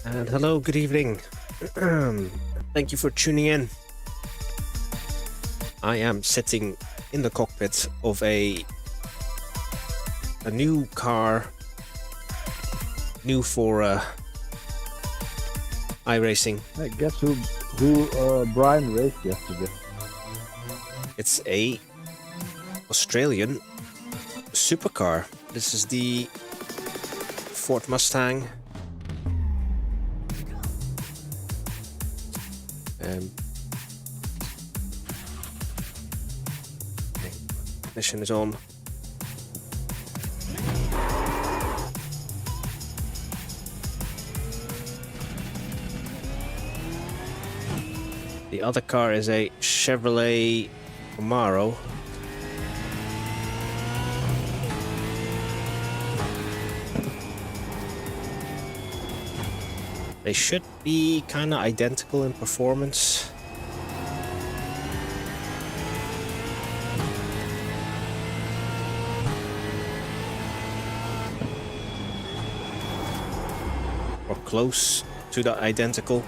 And hello, good evening. Thank you for tuning in. I am sitting in the cockpit of a new car, new for iRacing. Hey, guess who Brian raced yesterday? It's a Australian supercar. This is the Ford Mustang. Ignition is on. The other car is a Chevrolet Camaro. They should be kind of identical in performance. Or close to the identical.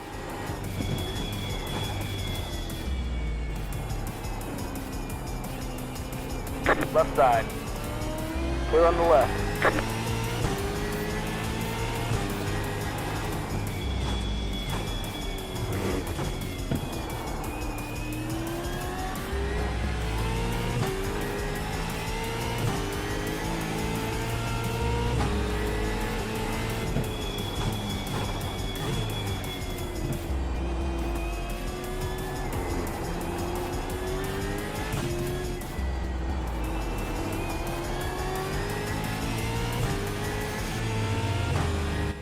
Left side. Clear on the left.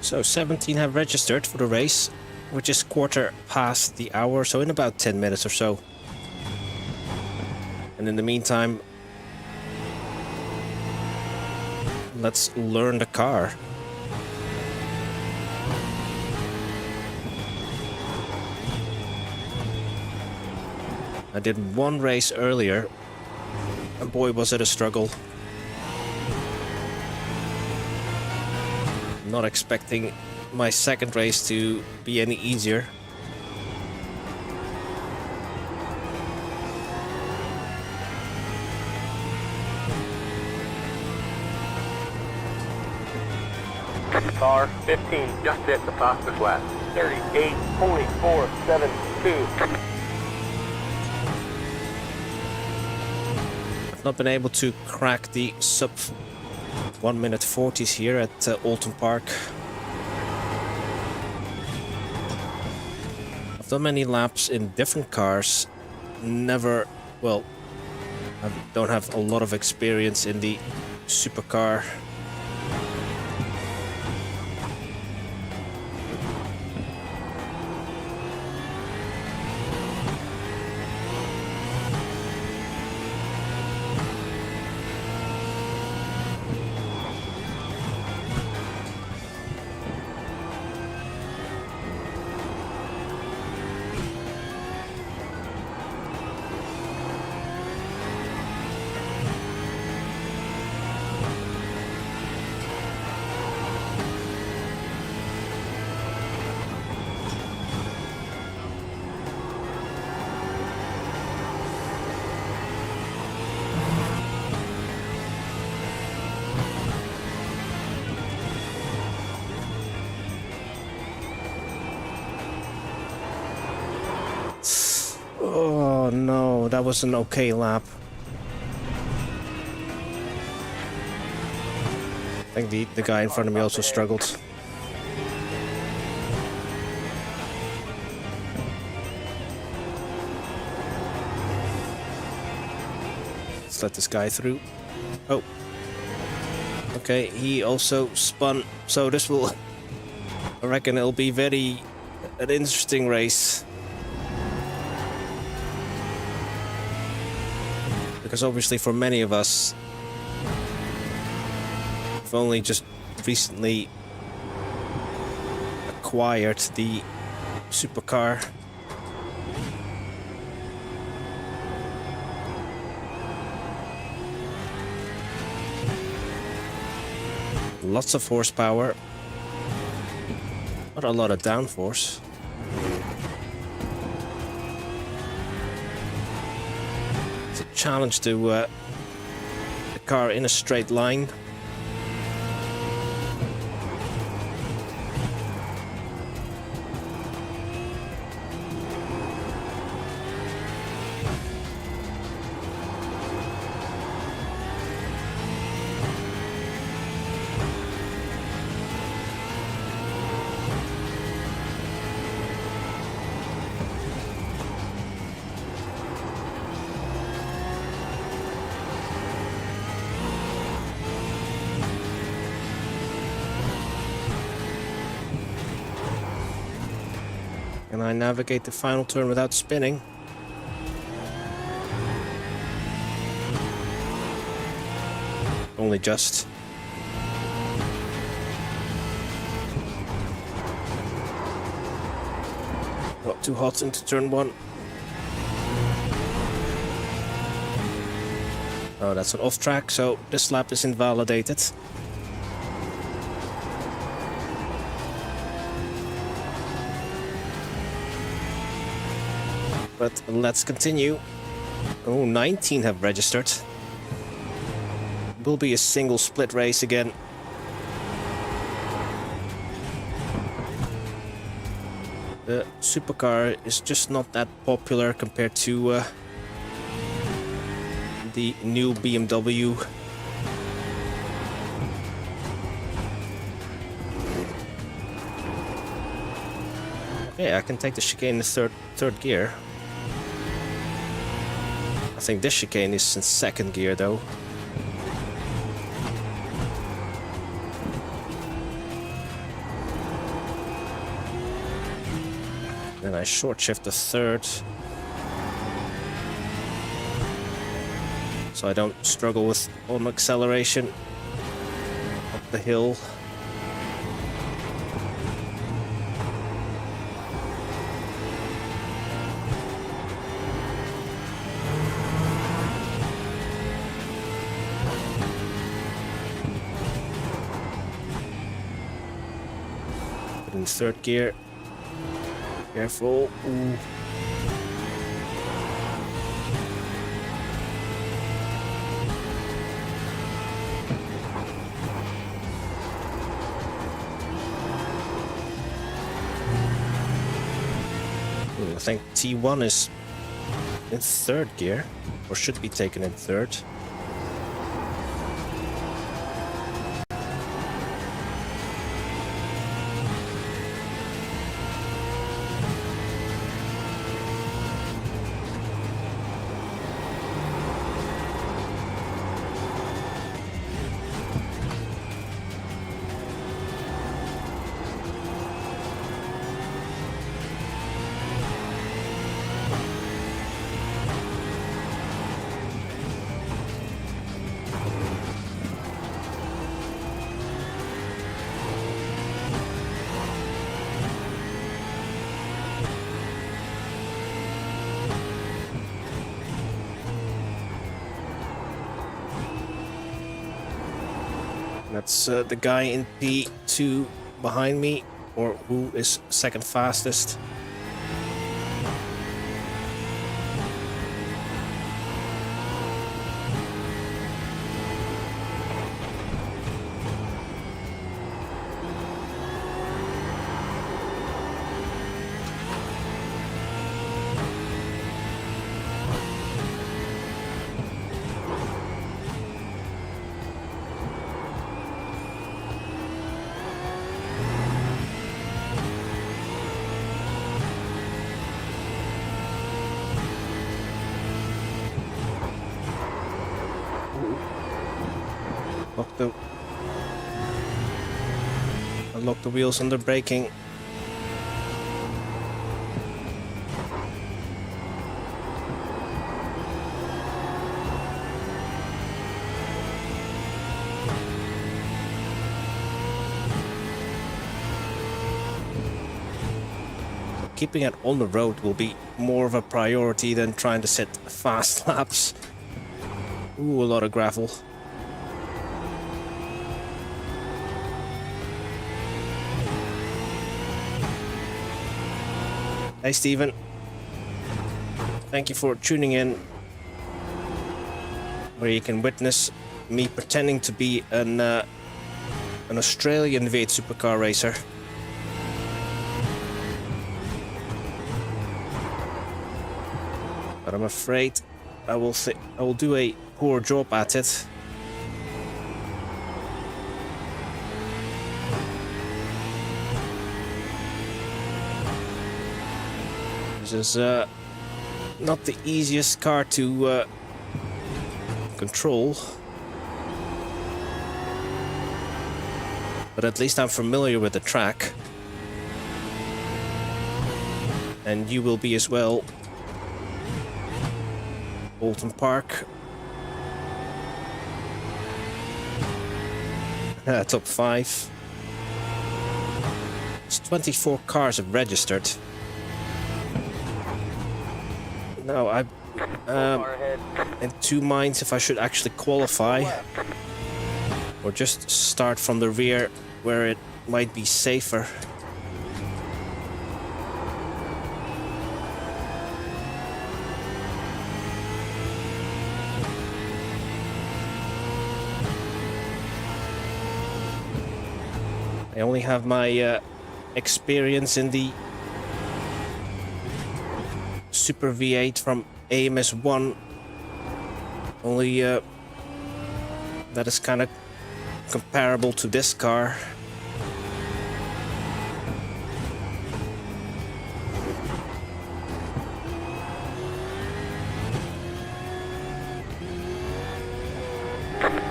So 17 have registered for the race, which is quarter past the hour, so in about 10 minutes or so. And in the meantime, let's learn the car. I did one race earlier, and boy was it a struggle. Not expecting my second race to be any easier. Car 15 just hit the fastest lap. 38.472. I've not been able to crack the sub 1 minute 40s here at Alton Park. I've done many laps in different cars, never, well, I don't have a lot of experience in the supercar. Oh no, that was an okay lap. I think the guy in front of me also struggled. Let's let this guy through. Oh. Okay, he also spun, so this will, I reckon it'll be an interesting race. Because obviously for many of us, we've only just recently acquired the supercar. Lots of horsepower. Not a lot of downforce. It's a challenge to the car in a straight line. Can I navigate the final turn without spinning? Only just. Not too hot into turn 1. Oh, that's an off track, so this lap is invalidated. But let's continue. Oh, 19 have registered. Will be a single split race again. The supercar is just not that popular compared to the new BMW. Yeah, I can take the chicane in the third gear. I think this chicane is in second gear though. Then I short shift the third. So I don't struggle with on acceleration up the hill. In third gear. Careful. Ooh. I think T1 is in third gear, or should be taken in third. That's the guy in P2 behind me, or who is second fastest. Unlock the wheels under braking. Keeping it on the road will be more of a priority than trying to set fast laps. Ooh, a lot of gravel. Hey, Steven. Thank you for tuning in, where you can witness me pretending to be an Australian V8 supercar racer. But I'm afraid I will do a poor job at it. This is not the easiest car to control. But at least I'm familiar with the track. And you will be as well. Bolton Park. Top 5. It's 24 cars have registered. Now I'm in two minds if I should actually qualify or just start from the rear where it might be safer. I only have my experience in the Super V8 from AMS1. Only that is kind of comparable to this car.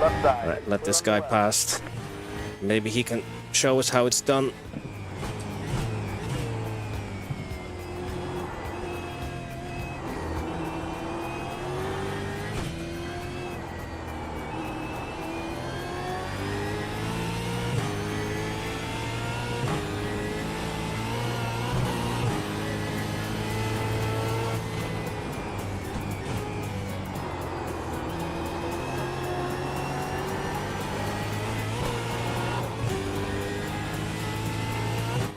Alright, let this guy pass. Maybe he can show us how it's done.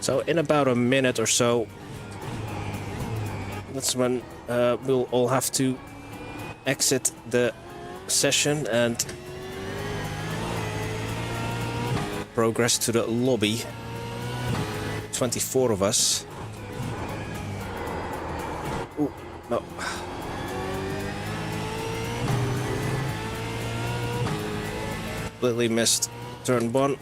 So in about a minute or so, that's when we'll all have to exit the session and progress to the lobby. 24 of us. Ooh, no. Completely missed turn 1.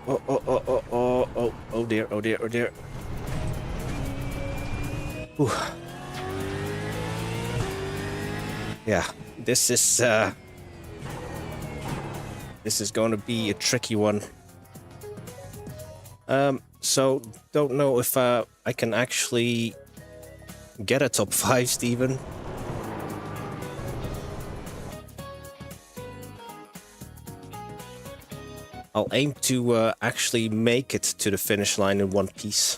Oh dear, oh dear, oh dear. Whew. Yeah, this is going to be a tricky one. So don't know if I can actually get a top 5, Steven. I'll aim to actually make it to the finish line in one piece.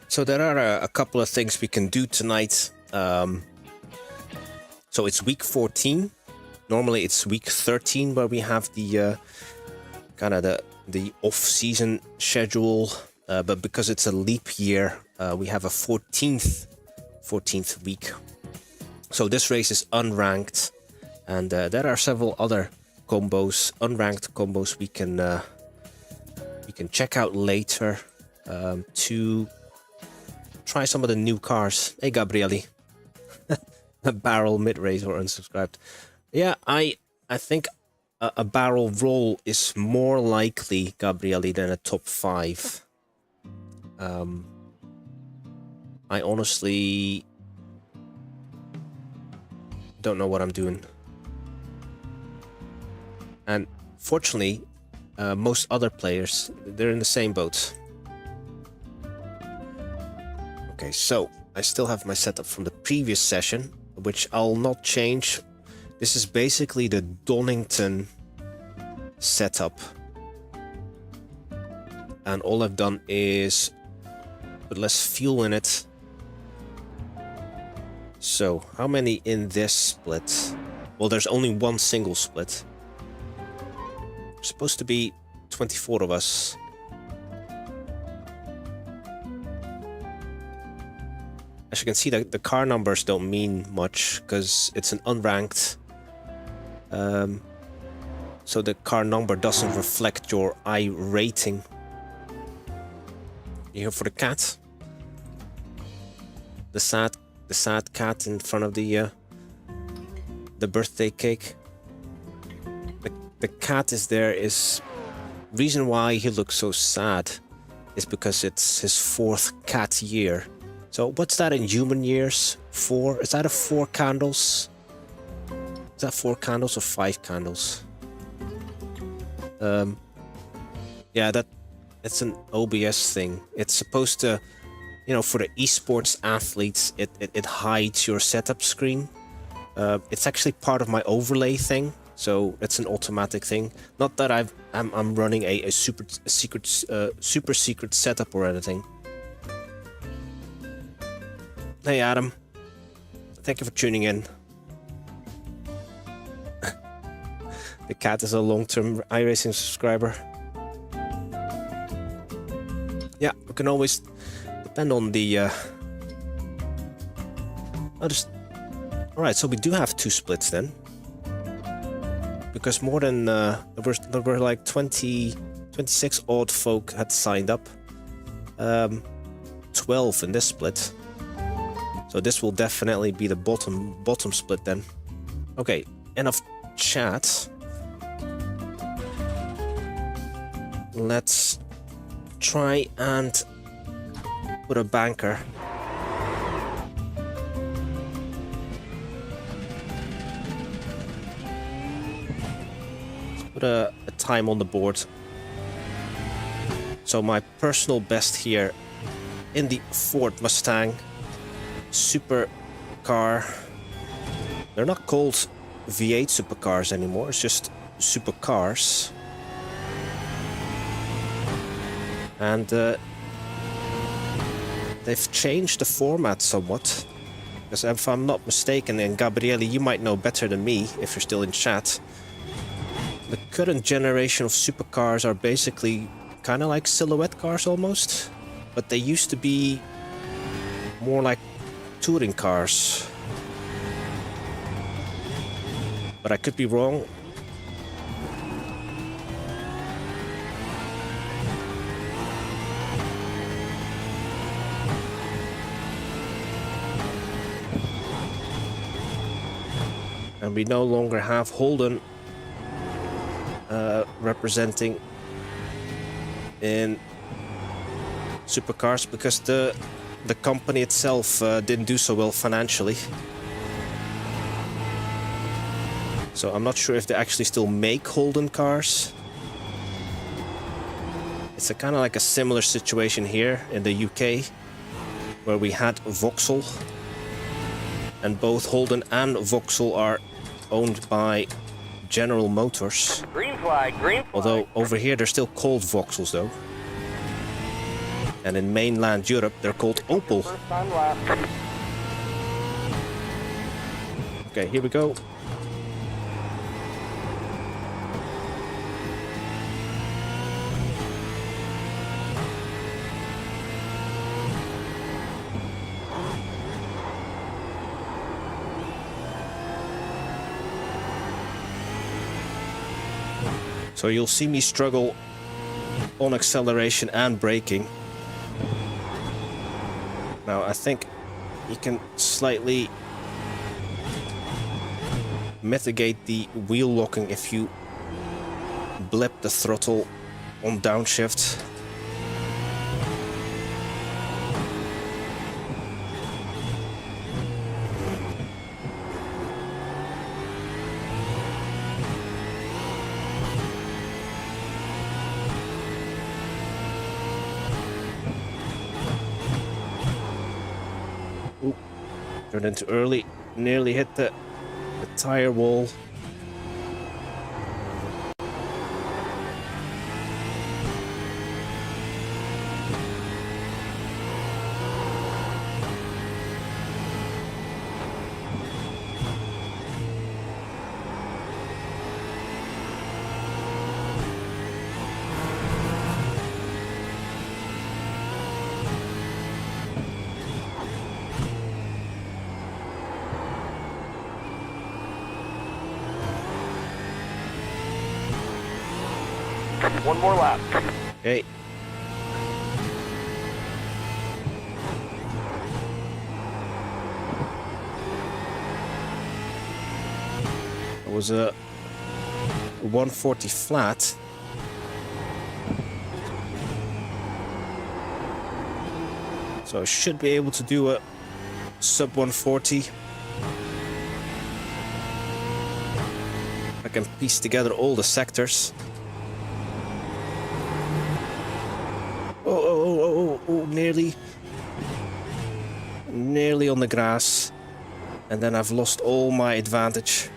So there are a couple of things we can do tonight. So it's week 14. Normally it's week 13 where we have the kind of the off-season schedule. But because it's a leap year, we have a 14th week. So this race is unranked, and there are several other combos, unranked combos we can check out later to try some of the new cars. Hey, Gabrieli, a barrel mid-race or unsubscribed. Yeah, I think a barrel roll is more likely, Gabrieli, than a top 5. I honestly don't know what I'm doing. And fortunately, most other players, they're in the same boat. Okay, so I still have my setup from the previous session, which I'll not change. This is basically the Donington setup. And all I've done is put less fuel in it So, how many in this split? Well, there's only one single split. There's supposed to be 24 of us. As you can see, the car numbers don't mean much because it's an unranked. So the car number doesn't reflect your iRating. You here for the cat? The sad cat in front of the birthday cake. The cat is there. Is reason why he looks so sad is because it's his 4th cat year. So what's that in human years? 4? Is that a 4 candles? Is that 4 candles or 5 candles? Yeah, it's an OBS thing. It's supposed to, you know, for the esports athletes, it hides your setup screen. It's actually part of my overlay thing, so it's an automatic thing. Not that I'm running a super secret setup or anything. Hey Adam, thank you for tuning in. The cat is a long-term iRacing subscriber. Yeah, we can always depend on the. Alright, so we do have 2 splits then. Because more than there were like 26 odd folk had signed up. 12 in this split. So this will definitely be the bottom split then. Okay, enough chat. Let's try and put a banker. Let's put a time on the board. So my personal best here in the Ford Mustang supercar. They're not called V8 supercars anymore, it's just supercars. And they've changed the format somewhat. Because if I'm not mistaken, and Gabriele, you might know better than me if you're still in chat, the current generation of supercars are basically kind of like silhouette cars almost. But they used to be more like touring cars. But I could be wrong. And we no longer have Holden representing in supercars because the company itself didn't do so well financially. So I'm not sure if they actually still make Holden cars. It's a kind of like a similar situation here in the UK, where we had Vauxhall, and both Holden and Vauxhall are owned by General Motors. Green flag, green flag. Although over here they're still called Vauxhalls though. And in mainland Europe they're called Opel. First time left. Okay, here we go. So you'll see me struggle on acceleration and braking. Now I think you can slightly mitigate the wheel locking if you blip the throttle on downshift. Turned into early, nearly hit the tire wall. One more lap. Okay. It was a 140 flat. So I should be able to do a sub 140. I can piece together all the sectors. Oh, nearly on the grass. And then I've lost all my advantage.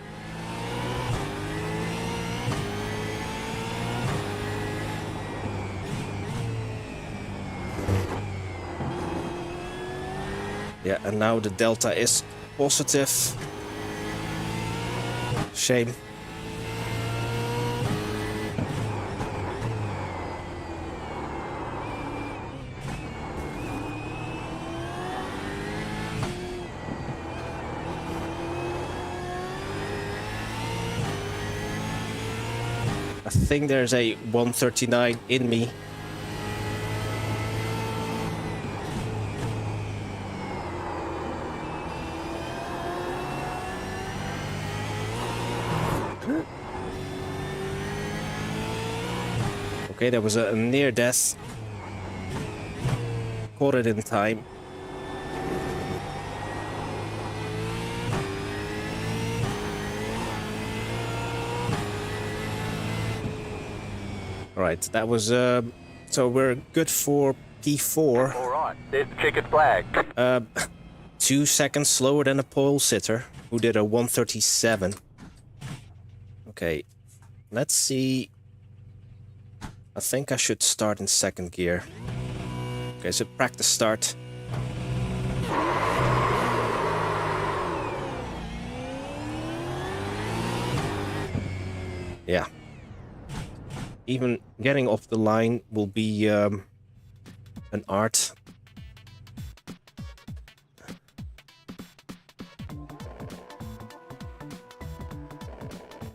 Yeah, and now the delta is positive. Shame. I think there's a 139 in me. Okay, there was a near death. Caught it in time. Alright, that was so we're good for P4. Alright, there's the checkered flag. 2 seconds slower than a pole sitter, who did a 137. Okay, let's see. I think I should start in second gear. Okay, so practice start. Yeah. Even getting off the line will be an art.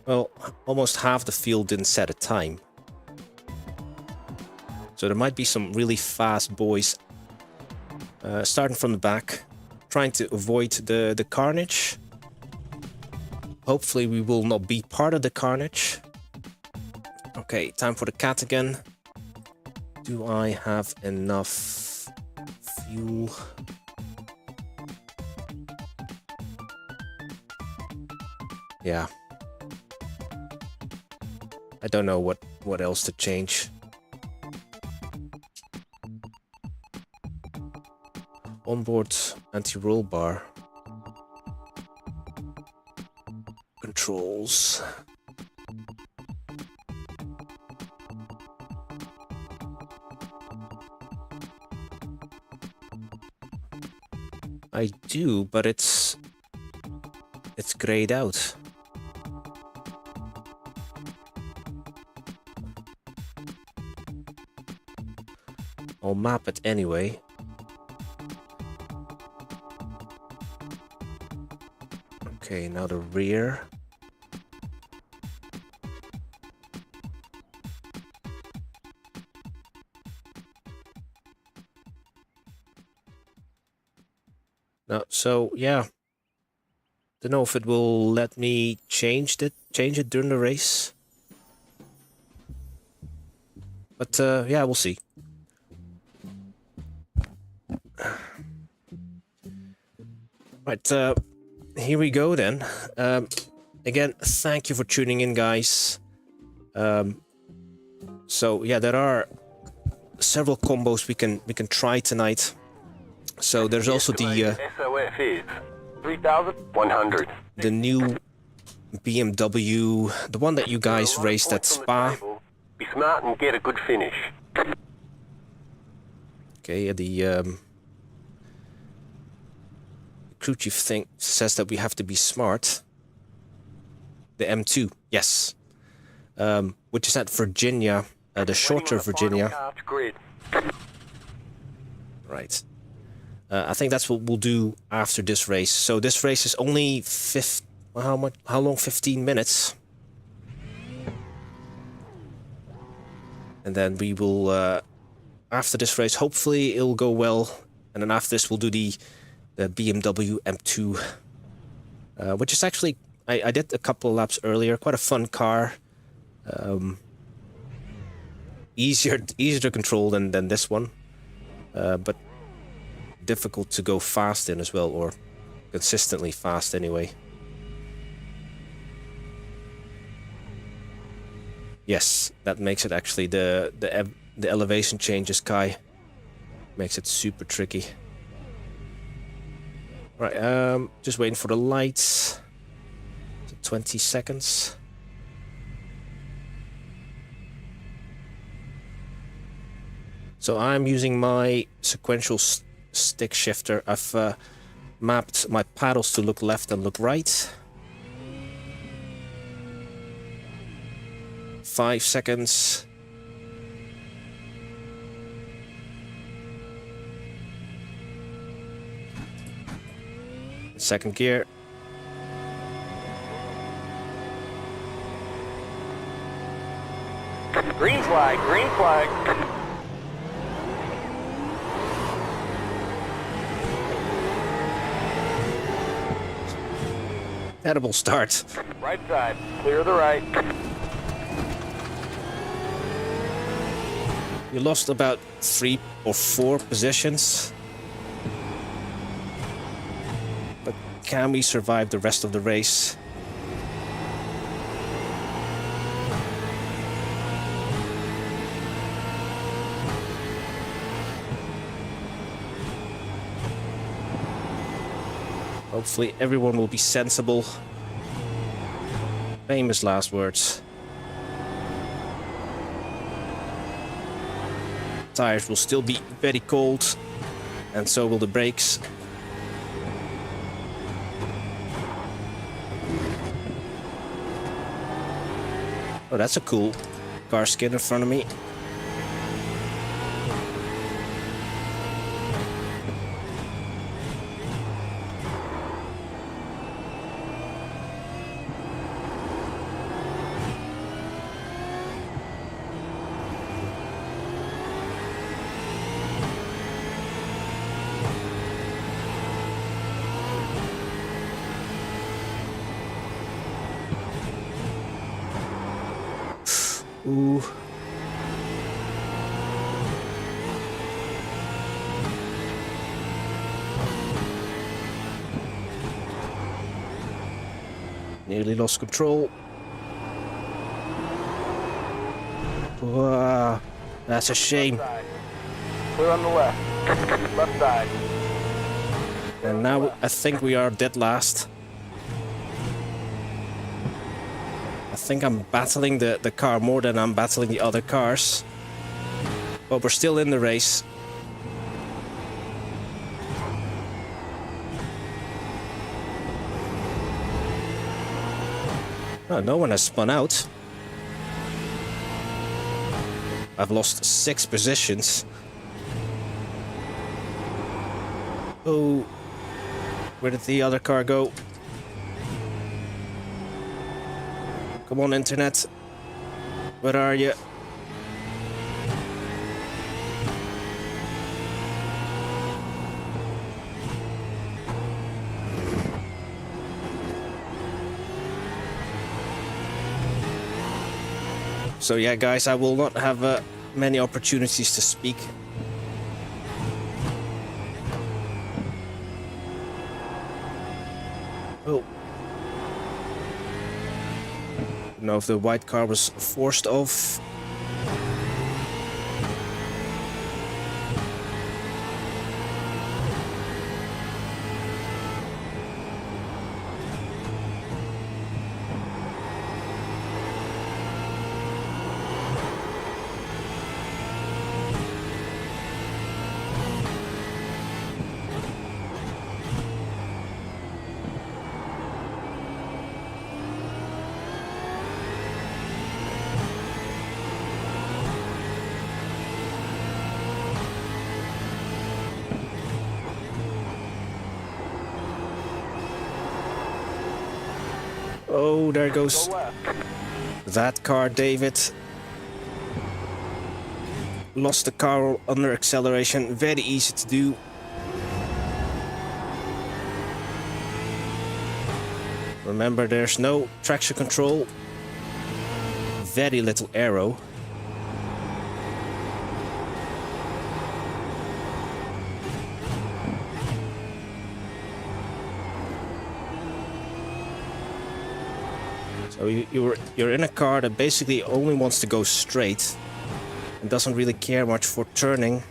Well, almost half the field didn't set a time. So there might be some really fast boys starting from the back, trying to avoid the carnage. Hopefully we will not be part of the carnage. Okay, time for the cat again. Do I have enough fuel? Yeah. I don't know what else to change. Onboard anti-roll bar. Controls. I do, but it's grayed out. I'll map it anyway. Okay, now the rear. No, so yeah. Don't know if it will let me change it during the race. But yeah, we'll see. Right, here we go then. Again, thank you for tuning in, guys. So yeah, there are several combos we can try tonight. So there's also the SOF is 3,100. the new BMW, the one that you guys raced at Spa. Be smart and get a good finish. Okay, the crew chief thing says that we have to be smart. The M2, yes, which is at Virginia, the shorter Virginia. Right. I think that's what we'll do after this race. So this race is only how long? 15 minutes. And then we will, after this race, hopefully it'll go well. And then after this, we'll do the BMW M2, which is actually, I did a couple of laps earlier. Quite a fun car. Easier to control than this one. But difficult to go fast in as well, or consistently fast anyway. Yes, that makes it actually the elevation changes, Kai. Makes it super tricky. Right, just waiting for the lights. 20 seconds. So I'm using my sequential stick shifter. I've mapped my paddles to look left and look right. 5 seconds. Second gear. Green flag, green flag. Edible start. Right side, clear the right. You lost about 3 or 4 positions. But can we survive the rest of the race? Hopefully everyone will be sensible. Famous last words. Tires will still be very cold, and so will the brakes. Oh, that's a cool car skin in front of me. Ooh. Nearly lost control. Wow, that's a shame. Clear on the left. Left side. And now I think we are dead last. I think I'm battling the car more than I'm battling the other cars. But we're still in the race. Oh, no one has spun out. I've lost 6 positions. Oh, where did the other car go? Come on, internet. Where are you? So yeah, guys, I will not have many opportunities to speak. Oh. I don't know if the white car was forced off. Oh, there goes that car, David. lost the car under acceleration. Very easy to do. Remember, there's no traction control. Very little aero. So you're in a car that basically only wants to go straight and doesn't really care much for turning.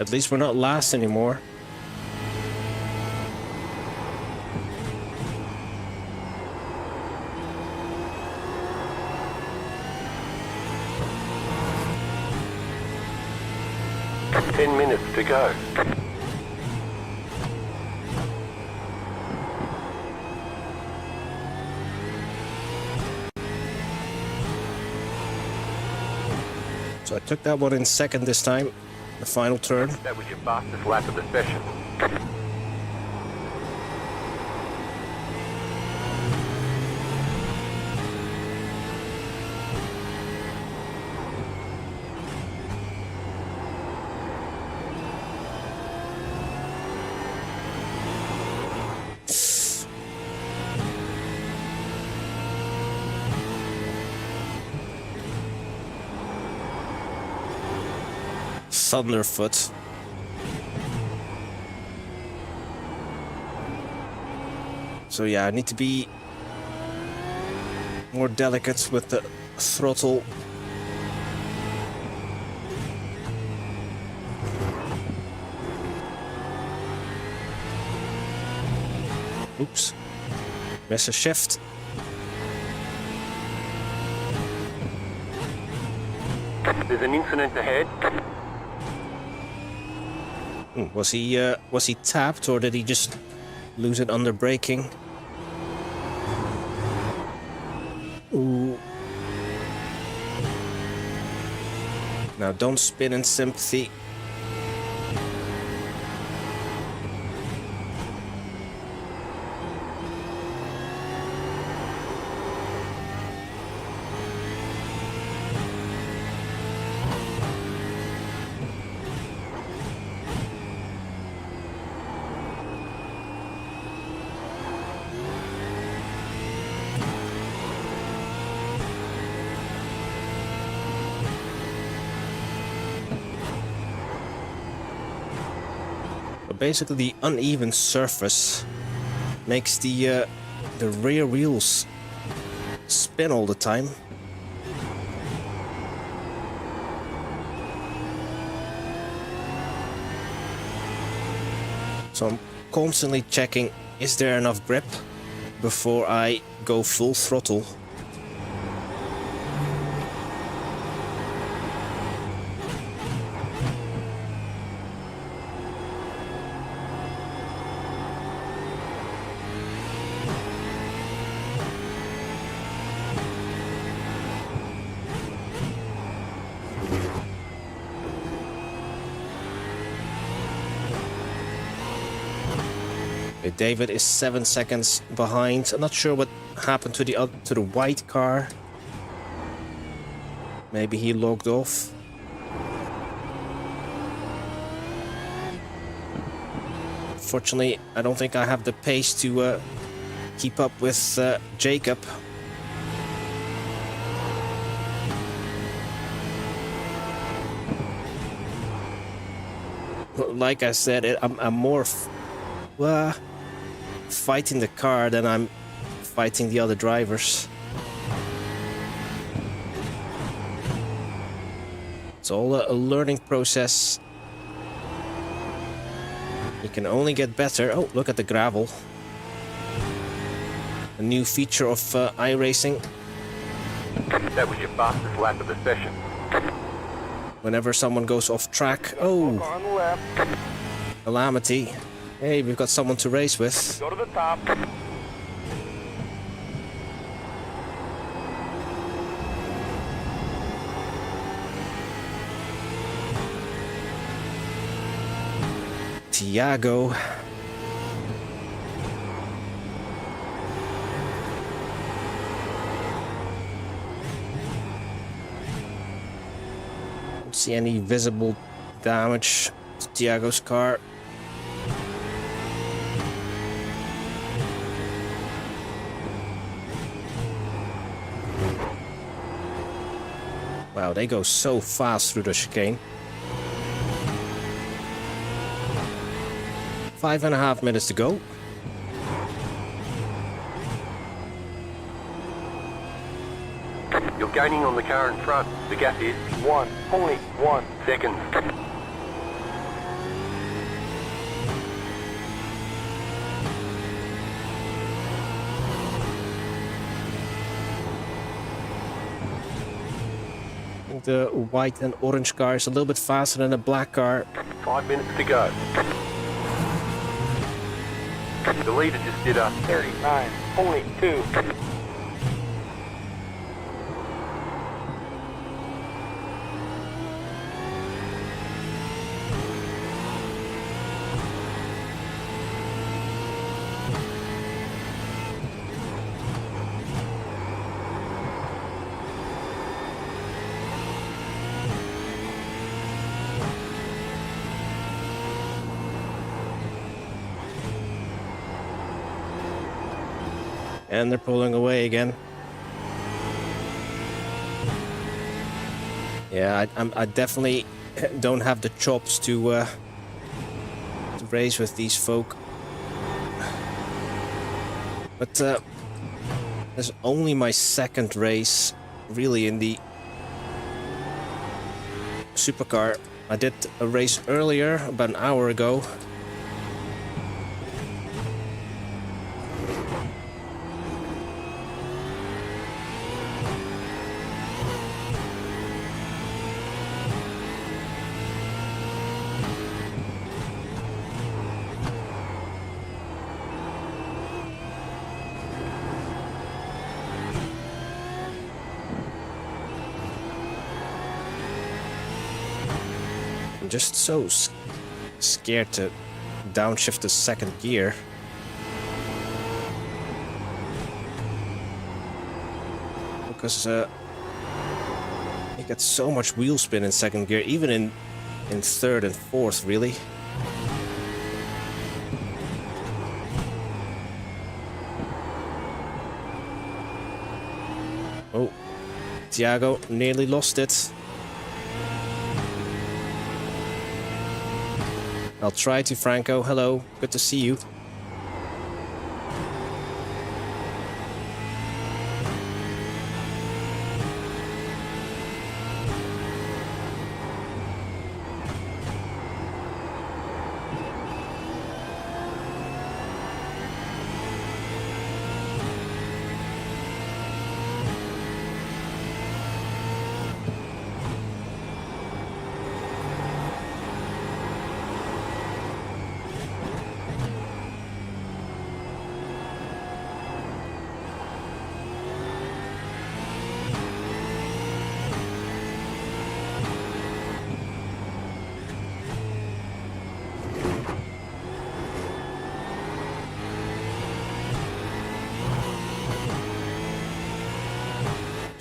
At least we're not last anymore. Ten minutes to go. So I took that one in second this time. The final turn. That was your fastest lap of the session. Thunderfoot. So yeah, I need to be more delicate with the throttle. Oops. Miss a shift. There's an incident ahead. Was he tapped, or did he just lose it under braking? Ooh. Now don't spin in sympathy. Basically, the uneven surface makes the rear wheels spin all the time. So I'm constantly checking, is there enough grip before I go full throttle. David is 7 seconds behind. I'm not sure what happened to the white car. Maybe he logged off. Fortunately, I don't think I have the pace to keep up with Jacob. Like I said, I'm more fighting the car than I'm fighting the other drivers. It's all a learning process. You can only get better. Oh, look at the gravel. A new feature of iRacing. That was your fastest lap of the session. Whenever someone goes off track, oh, calamity. Hey, we've got someone to race with. Go to the top. Tiago. Don't see any visible damage to Tiago's car. Wow, they go so fast through the chicane. 5.5 minutes to go. You're gaining on the car in front. The gap is only 1 second. The white and orange car is a little bit faster than the black car. 5 minutes to go. The leader just did a 39.2. And they're pulling away again. Yeah, I definitely don't have the chops to race with these folk. But this is only my second race, really, in the supercar. I did a race earlier, about an hour ago. I'm just so scared to downshift the second gear. Because you get so much wheel spin in second gear, even in third and fourth, really. Oh, Tiago nearly lost it. I'll try to. Franco, hello, good to see you.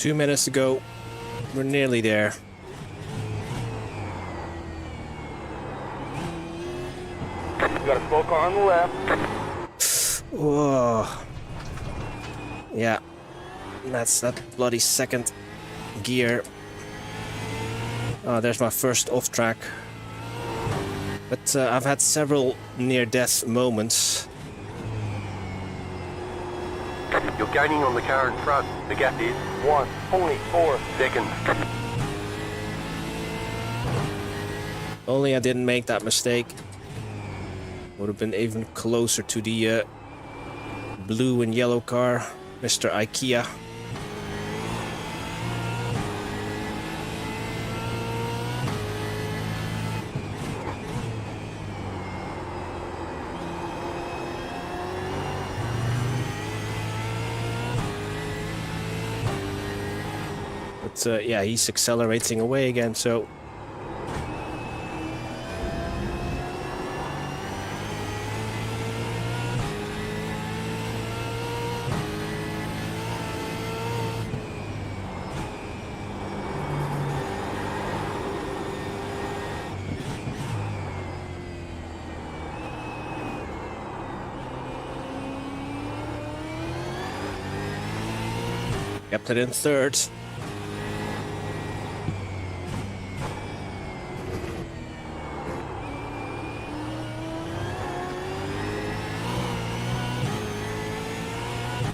Two minutes to go. We're nearly there. You got a slow car on the left. Whoa. Yeah. That's that bloody second gear. Oh, there's my first off track. But I've had several near-death moments. You're gaining on the car in front. The gap is only 4 seconds. Only I didn't make that mistake. Would have been even closer to the blue and yellow car, Mr. IKEA. But yeah, he's accelerating away again, so... Kept it in third.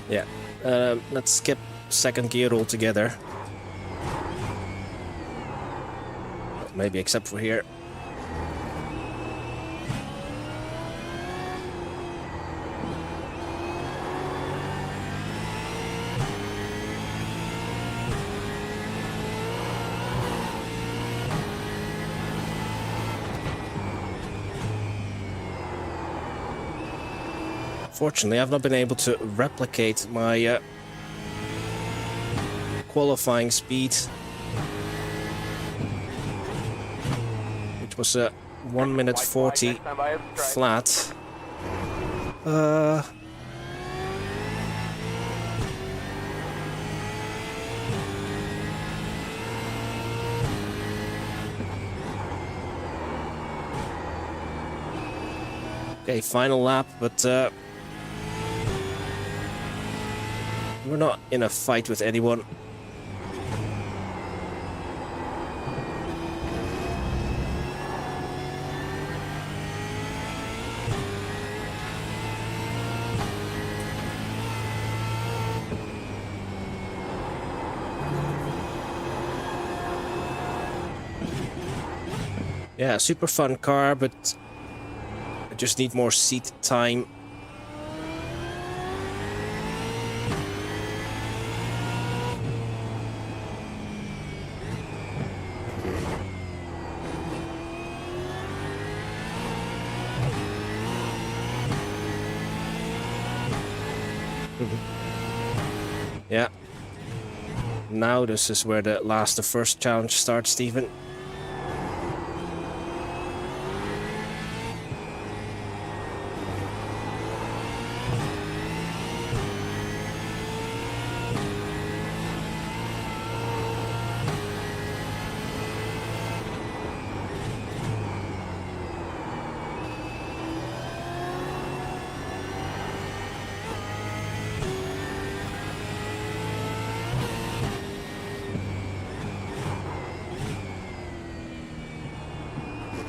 Yeah, let's skip second gear altogether. Maybe except for here. Fortunately, I've not been able to replicate my qualifying speed, which was a 1 minute 40 flat. Okay, final lap, but we're not in a fight with anyone. Yeah, super fun car, but I just need more seat time. Yeah. Now this is where the first challenge starts, Stephen.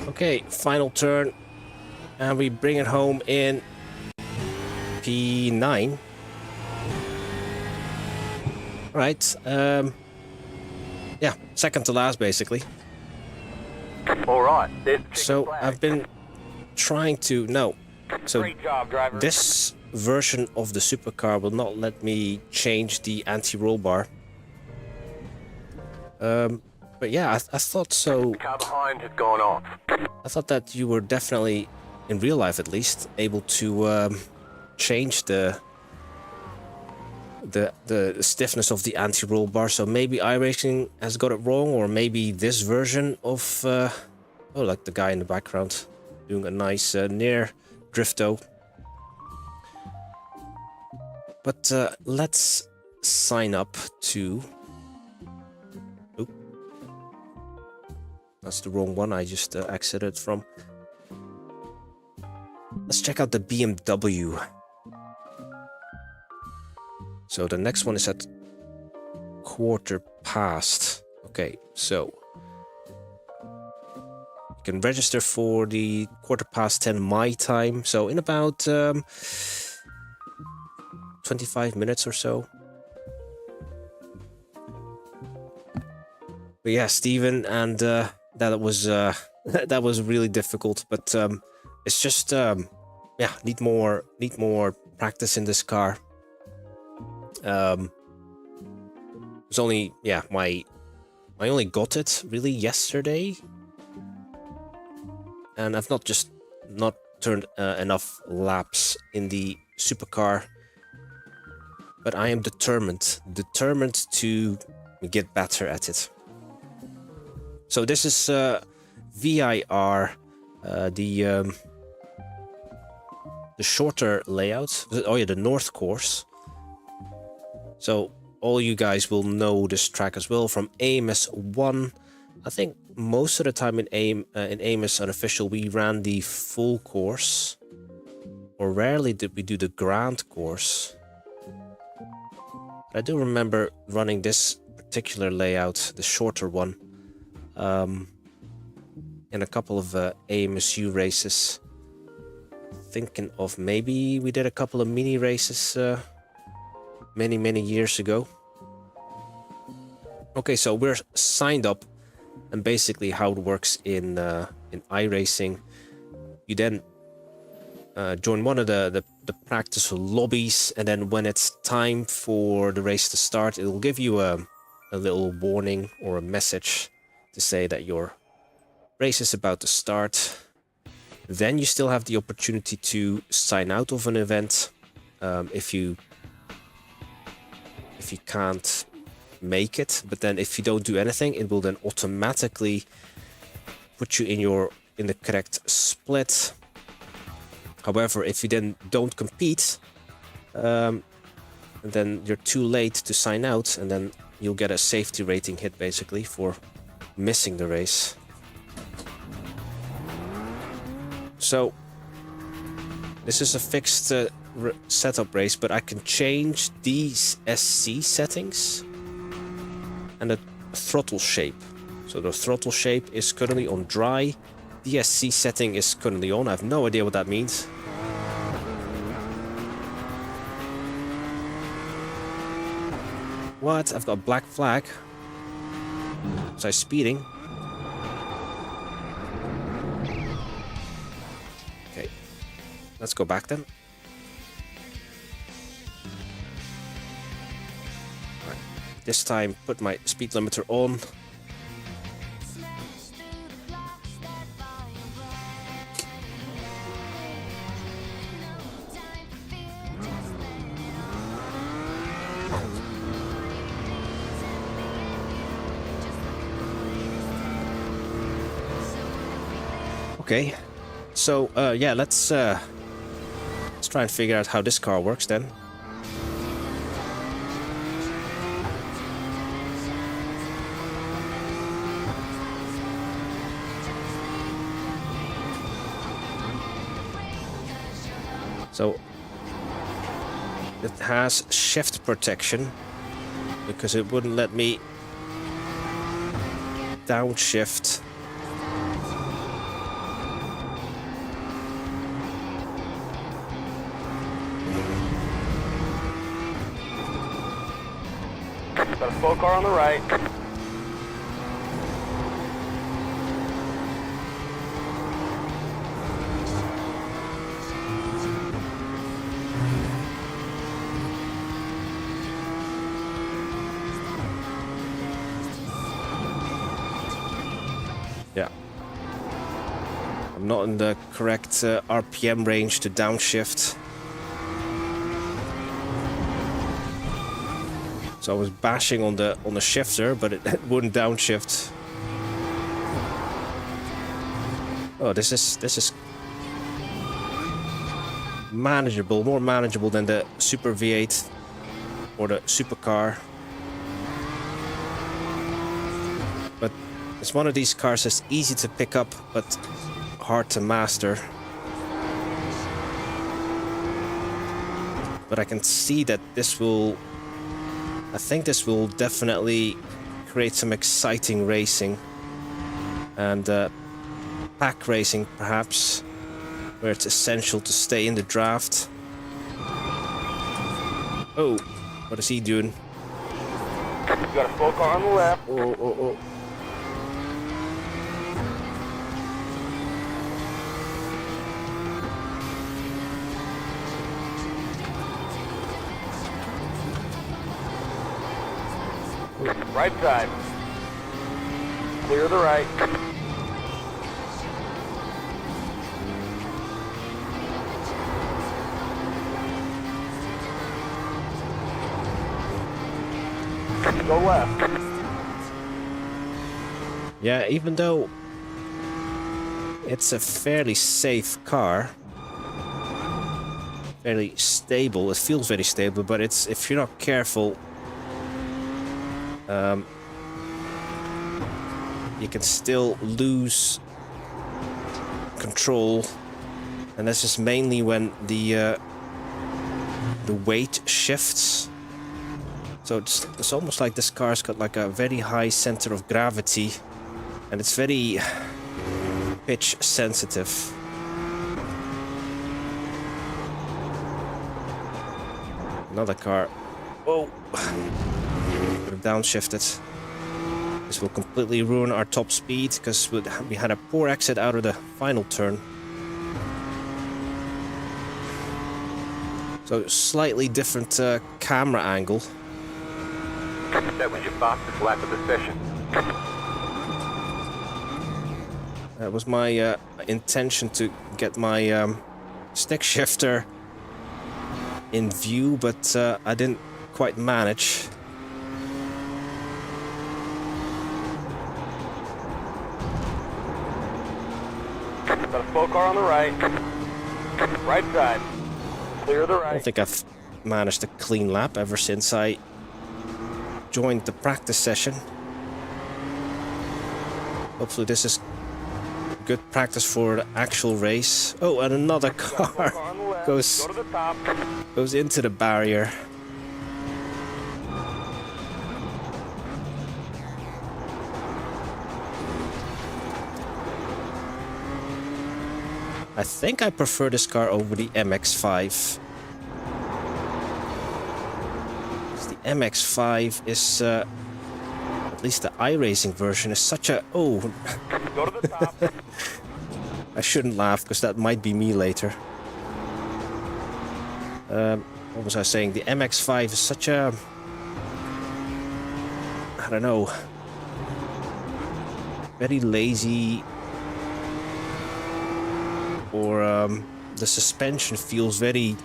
Okay, final turn, and we bring it home in P9. Right, yeah, second to last, basically. All right. So I've been trying to... No. So Great job, driver. this version of the supercar will not let me change the anti-roll bar. But yeah, I thought so. The car behind has gone off. I thought that you were definitely, in real life at least, able to change the stiffness of the anti-roll bar. So maybe iRacing has got it wrong, or maybe this version of oh, like the guy in the background doing a nice near drifto. But let's sign up to... Oop. That's the wrong one I just exited from. Let's check out the BMW. So the next one is at 1:15. Okay, so you can register for the 10:15 my time. So in about 25 minutes or so. But yeah, Steven, and that was that was really difficult. But it's just yeah, need more practice in this car. It's only, yeah, I only got it really yesterday, and I've not turned enough laps in the supercar. But I am determined to get better at it. So this is VIR, the shorter layout. Oh yeah, the North course. So all you guys will know this track as well from AMS1. I think most of the time in AMS Unofficial we ran the full course, or rarely did we do the grand course. I do remember running this particular layout, the shorter one, in a couple of AMSU races. Thinking of maybe we did a couple of mini races many years ago. Okay, so we're signed up, and basically how it works in iRacing, you then join one of the practice lobbies, and then when it's time for the race to start, it will give you a little warning or a message to say that your race is about to start. Then you still have the opportunity to sign out of an event if you can't make it. But then if you don't do anything, it will then automatically put you in the correct split. However, if you then don't compete, then you're too late to sign out, and then you'll get a safety rating hit basically for missing the race. So this is a fixed setup race, but I can change these SC settings and the throttle shape. So the throttle shape is currently on dry. The SC setting is currently on. I have no idea what that means. What? I've got a black flag. Was I speeding? Okay. Let's go back then. Right. This time, put my speed limiter on. Okay, so yeah, let's try and figure out how this car works then. So it has shift protection because it wouldn't let me downshift. Got a slow car on the right. Yeah. I'm not in the correct RPM range to downshift. So I was bashing on the shifter, but it wouldn't downshift. Oh, this is manageable, more manageable than the Super V8 or the supercar. But it's one of these cars that's easy to pick up, but hard to master. But I can see that I think this will definitely create some exciting racing, and pack racing perhaps, where it's essential to stay in the draft. Oh, what is he doing? You got a slow car on the left. Oh. Right side. Clear the right. Go left. Yeah, even though it's a fairly safe car, fairly stable, it feels very stable, but it's, if you're not careful, you can still lose control, and this is mainly when the weight shifts. So it's almost like this car's got like a very high center of gravity, and it's very pitch sensitive. Another car. Oh, could have downshifted. This will completely ruin our top speed because we had a poor exit out of the final turn. So slightly different camera angle. That was your fastest lap of the session. That was my intention to get my stick shifter in view, but I didn't quite manage. Got a slow car on the right. Right side. Clear the right. I don't think I've managed a clean lap ever since I joined the practice session. Hopefully this is good practice for the actual race. Oh, and another car goes into the barrier. I think I prefer this car over the MX-5. The MX-5 is, at least the iRacing version, is such a... Oh! Go to the top. I shouldn't laugh, because that might be me later. What was I saying? The MX-5 is such a... I don't know. Very lazy... Or the suspension feels very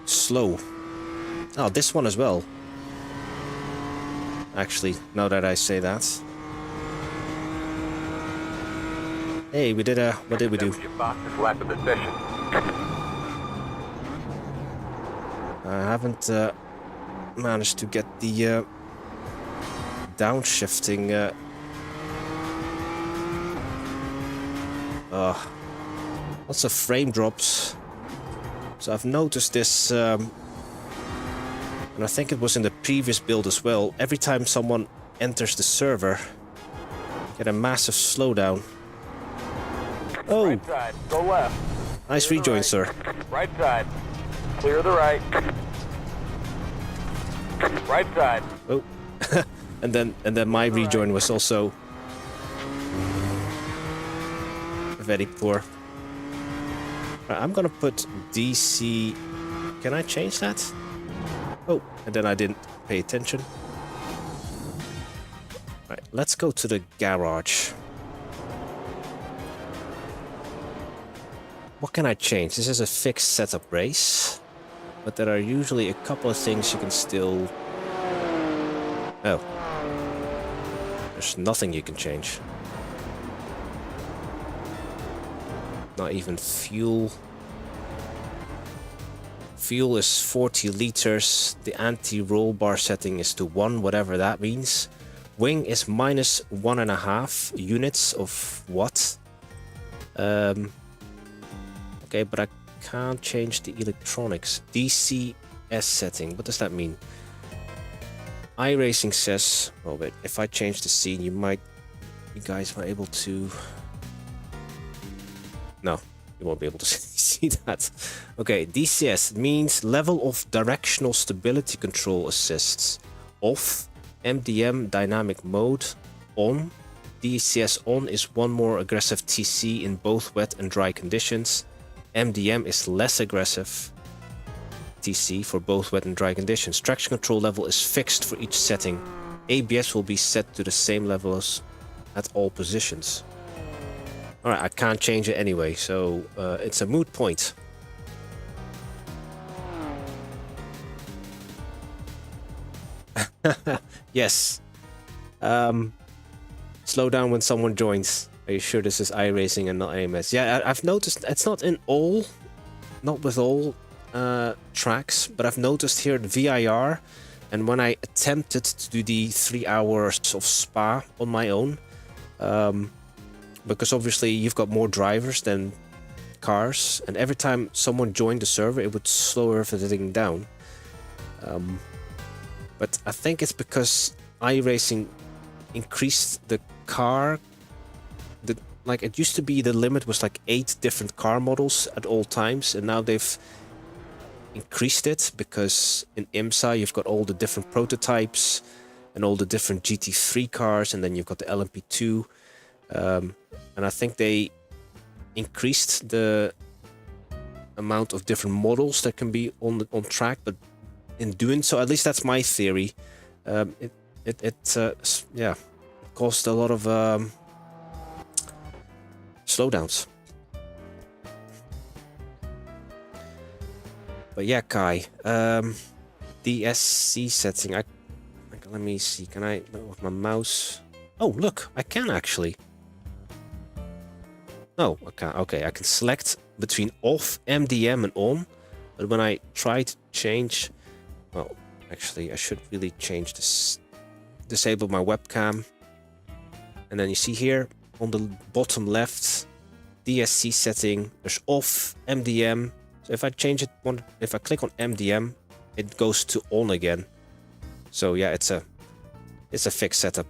slow. Oh, this one as well. Actually, now that I say that. Hey, we did a... What did we do? Your fastest lap of the session. I haven't managed to get the downshifting... Lots of frame drops. So I've noticed this, and I think it was in the previous build as well. Every time someone enters the server, get a massive slowdown. Oh! Right side. Go left. Nice rejoin, right. sir. Right side. Clear the right. Right side. Oh. and then my rejoin was also very poor. I'm gonna put DC... Can I change that? Oh, and then I didn't pay attention. Right, let's go to the garage. What can I change? This is a fixed setup race, but there are usually a couple of things you can still... Oh. There's nothing you can change. Not even fuel. Fuel is 40 liters. The anti-roll bar setting is to 1, whatever that means. Wing is minus 1.5 units of watt. Okay, but I can't change the electronics. DCS setting, what does that mean? iRacing says... Oh wait, if I change the scene, you guys might be able to... No, you won't be able to see that. Okay, DCS means level of directional stability control assists. Off, MDM dynamic mode, on. DCS on is one more aggressive TC in both wet and dry conditions. MDM is less aggressive TC for both wet and dry conditions. Traction control level is fixed for each setting. ABS will be set to the same levels at all positions. Alright, I can't change it anyway, so it's a moot point. Yes. Slow down when someone joins. Are you sure this is iRacing and not AMS? Yeah, I've noticed it's not with all tracks, but I've noticed here the VIR, and when I attempted to do the 3 hours of Spa on my own, because obviously you've got more drivers than cars, and every time someone joined the server, it would slow everything down. But I think it's because iRacing increased the car. Like, it used to be the limit was like 8 different car models at all times, and now they've increased it because in IMSA you've got all the different prototypes and all the different GT3 cars, and then you've got the LMP2, and I think they increased the amount of different models that can be on track. But in doing so, at least that's my theory, it caused a lot of slowdowns. But yeah, Kai, DSC setting. Let me see. Can I with my mouse? Oh, look, I can actually. No, I can't. Okay, I can select between off, MDM, and on. But when I try to change, well, actually, I should really change this. Disable my webcam, and then you see here on the bottom left, DSC setting. There's off, MDM. So if I change it, if I click on MDM, it goes to on again. So yeah, it's a fixed setup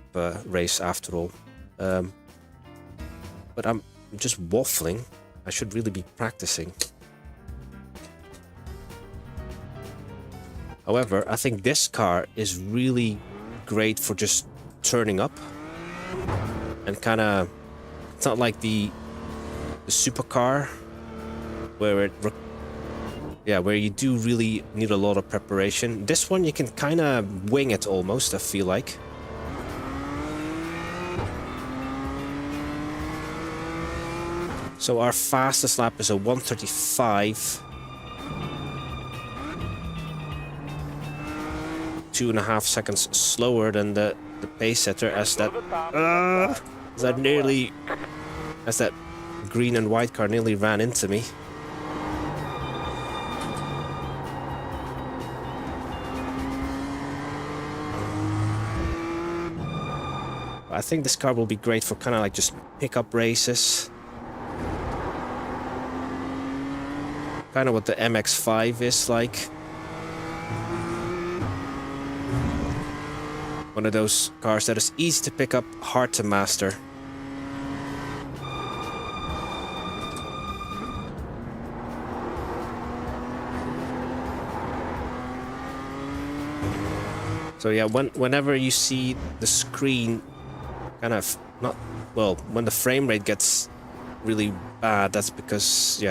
race after all. But I'm just waffling. I should really be practicing. However, I think this car is really great for just turning up and kind of. It's not like the supercar where where you do really need a lot of preparation. This one you can kind of wing it almost, I feel like. So our fastest lap is a 1:35. 2.5 seconds slower than the pace setter, as that green and white car nearly ran into me. I think this car will be great for kind of like just pickup races. Kind of what the MX-5 is like. One of those cars that is easy to pick up, hard to master. So yeah, whenever you see the screen kind of not well, when the frame rate gets really bad, that's because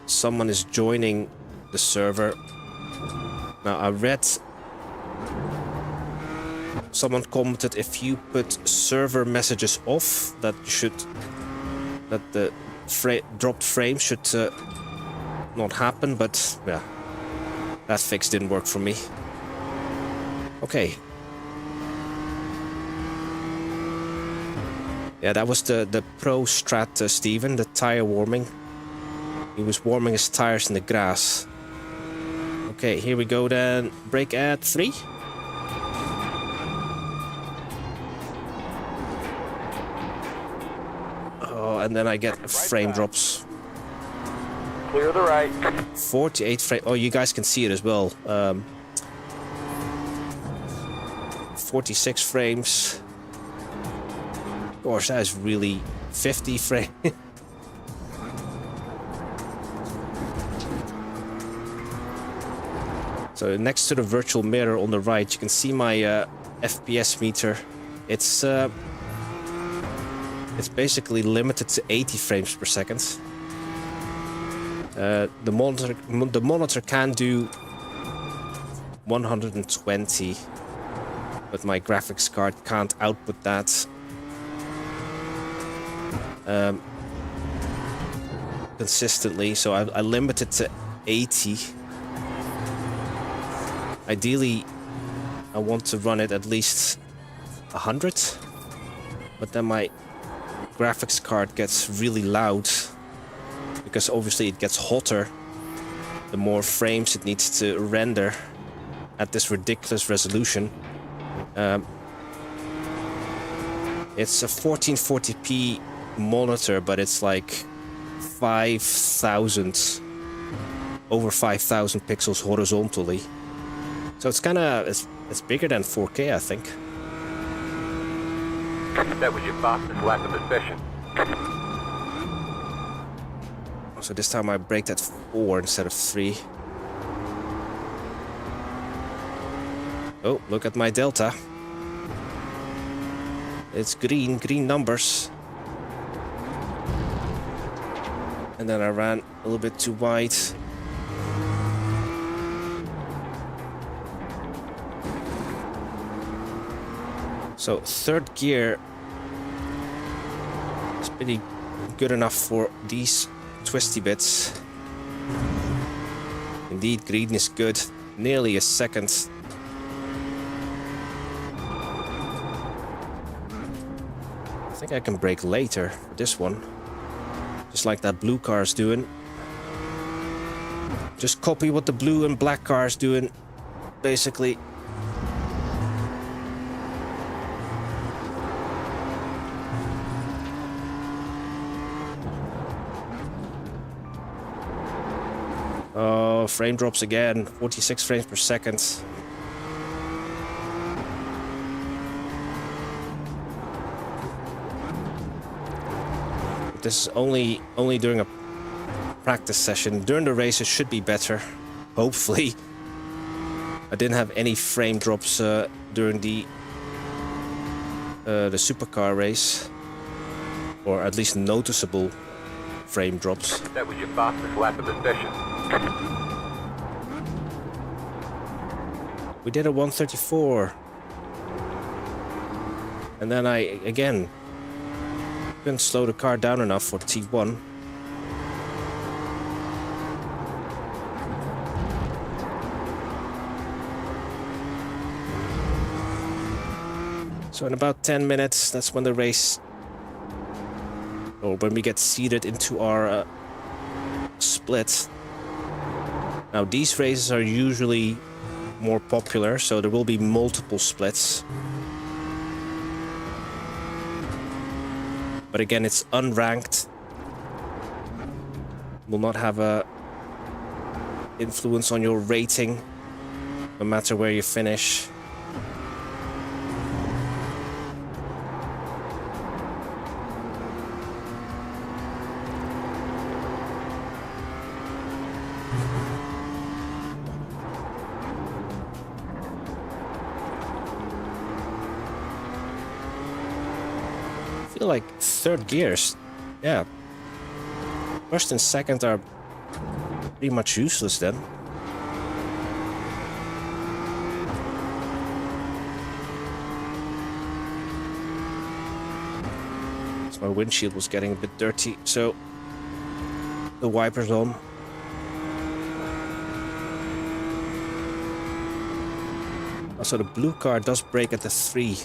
someone is joining the server. Now I read someone commented, if you put server messages off, that the dropped frame should not happen, but yeah, that fix didn't work for me. Okay. Yeah, that was the Pro Strat Steven, the tire warming. He was warming his tires in the grass. Okay, here we go then. Brake at 3. Oh, and then I get frame drops. Clear the right. 48 frame. Oh, you guys can see it as well. 46 frames. Gosh, that is really 50 frames. So next to the virtual mirror on the right, you can see my FPS meter. It's basically limited to 80 frames per second. The monitor can do 120, but my graphics card can't output that. Consistently, so I limit it to 80. Ideally, I want to run it at least 100. But then my graphics card gets really loud. Because obviously it gets hotter the more frames it needs to render at this ridiculous resolution. It's a 1440p monitor, but it's like 5,000, over 5,000 pixels horizontally. So it's kind of, it's bigger than 4K, I think. That was your fastest lap of the session. So this time I braked at 4 instead of 3. Oh, look at my delta. It's green numbers. And then I ran a little bit too wide. So third gear is pretty good enough for these twisty bits. Indeed, green is good. Nearly a second. I think I can brake later for this one. Just like that blue car is doing. Just copy what the blue and black car is doing, basically. Oh, frame drops again. 46 frames per second. This is only during a practice session. During the race it should be better, hopefully. I didn't have any frame drops during the supercar race, or at least noticeable frame drops. That was your fastest lap of the session. We did a 134, and then I again couldn't slow the car down enough for T1. So in about 10 minutes, that's when the race, or when we get seated into our split. Now these races are usually more popular, so there will be multiple splits. But again, it's unranked. Will not have a influence on your rating, no matter where you finish. Like third gears, yeah. First and second are pretty much useless then. So my windshield was getting a bit dirty, so the wipers on. Also, the blue car does brake at the 3.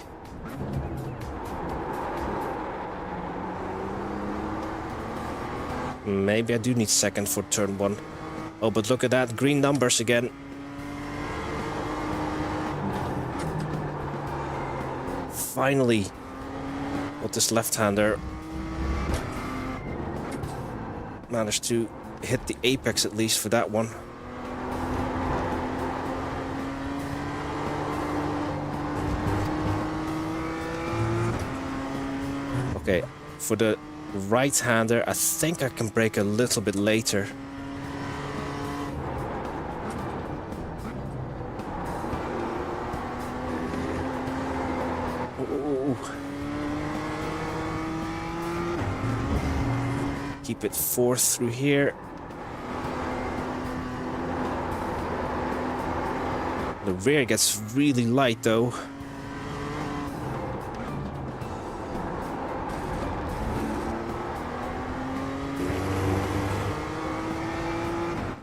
Maybe I do need second for turn 1. Oh, but look at that, green numbers again. Finally got this left-hander. Managed to hit the apex at least for that one. Okay, for the right-hander, I think I can brake a little bit later. Ooh. Keep it 4th through here. The rear gets really light though.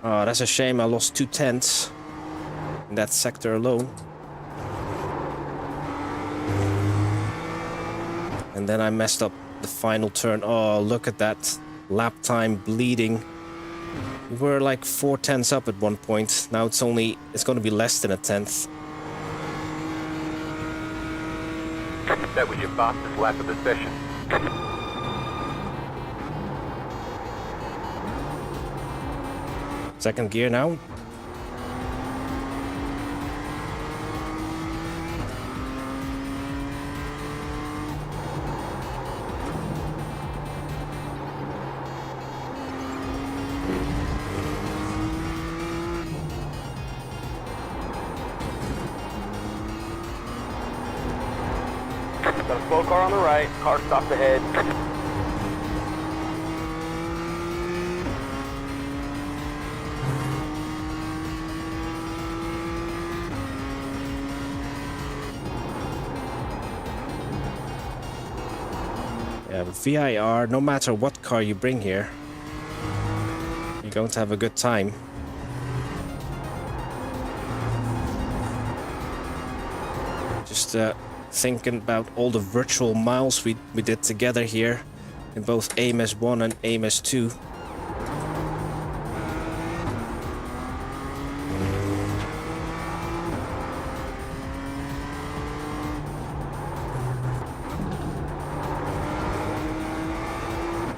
Oh, that's a shame. I lost 2 tenths in that sector alone. And then I messed up the final turn. Oh, look at that. Lap time bleeding. We were like 4 tenths up at one point. Now it's going to be less than a tenth. That was your fastest lap of the session. Second gear now. Got a slow car on the right, car stopped ahead. Yeah, but VIR, no matter what car you bring here, you're going to have a good time. Just thinking about all the virtual miles we did together here in both AMS 1 and AMS 2.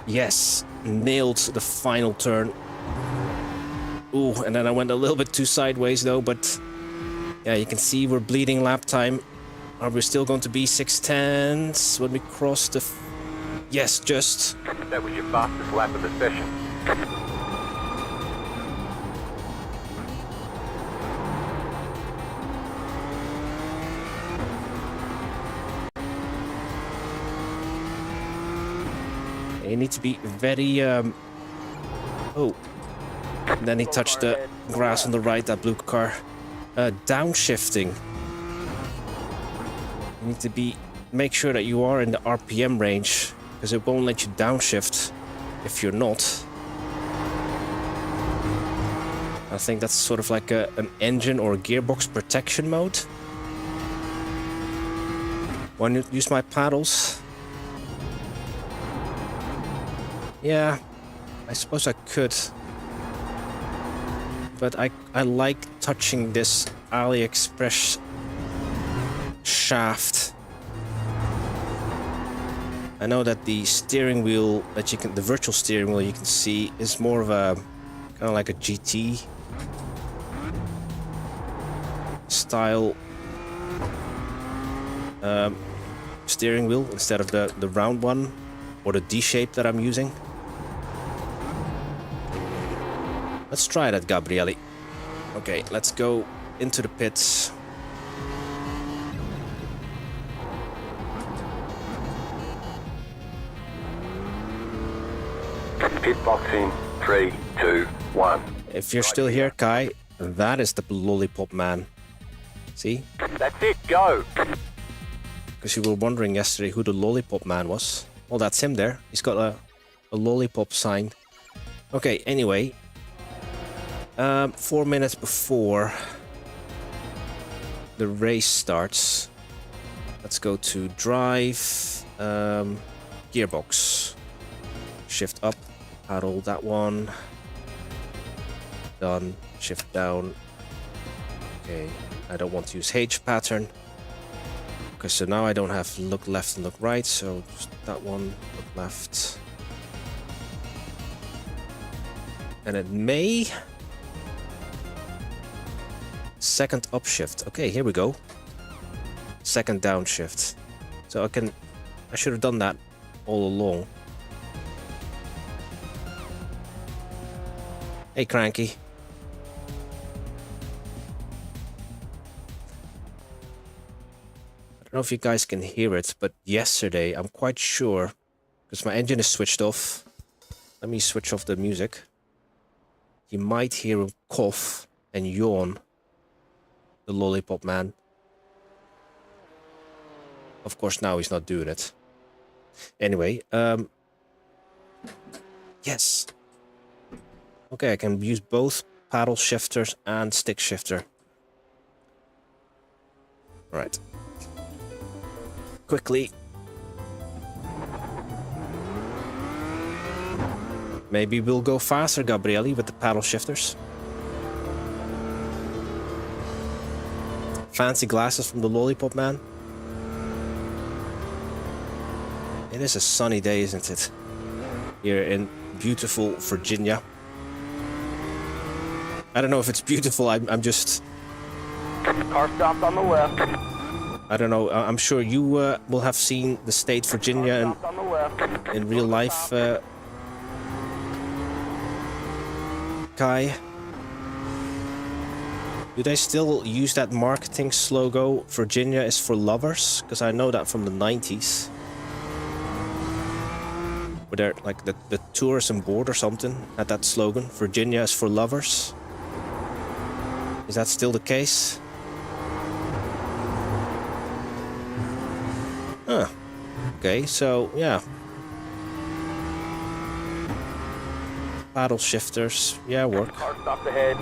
Yes, nailed the final turn. Ooh, and then I went a little bit too sideways though, but yeah, you can see we're bleeding lap time. Are we still going to be 6 tenths when we cross the... Yes, just. That was your fastest lap of the session. You need to be very... Oh. And then he touched the grass on the right, that blue car. Downshifting. You need to make sure that you are in the RPM range, because it won't let you downshift if you're not. I think that's sort of like an engine or a gearbox protection mode. Want to use my paddles? Yeah, I suppose I could. But I like touching this AliExpress shaft. I know that the steering wheel the virtual steering wheel you can see is more of a kind of like a GT style steering wheel instead of the round one or the D shape that I'm using. Let's try that, Gabriele. Okay, let's go into the pits. Pit box in 3, 2, 1. If you're still here, Kai, that is the lollipop man. See? That's it, go! Because you were wondering yesterday who the lollipop man was. Well, that's him there. He's got a lollipop sign. Okay, anyway. 4 minutes before the race starts, let's go to drive, gearbox, shift up, paddle that one, done, shift down. Okay, I don't want to use H pattern. Okay, so now I don't have to look left and look right, so just that one, look left. And it may... Second upshift. Okay, here we go. Second downshift. So I should have done that all along. Hey, Cranky. I don't know if you guys can hear it, but yesterday, I'm quite sure, because my engine is switched off. Let me switch off the music. You might hear him cough and yawn. The lollipop man. Of course, now he's not doing it. Anyway, yes. Okay, I can use both paddle shifters and stick shifter. Alright. Quickly Maybe we'll go faster, Gabrielli, with the paddle shifters. Fancy glasses from the Lollipop Man. It is a sunny day, isn't it? Here in beautiful Virginia. I don't know if it's beautiful, I'm just... Car stopped on the left. I don't know, I'm sure you will have seen the state Virginia On the left. in real life, Kai. Do they still use that marketing slogan, Virginia is for lovers? Because I know that from the 90s. Where they're like the tourism board or something had that slogan, Virginia is for lovers. Is that still the case? Huh. Okay, so yeah. Paddle shifters, yeah, work. Car stopped ahead.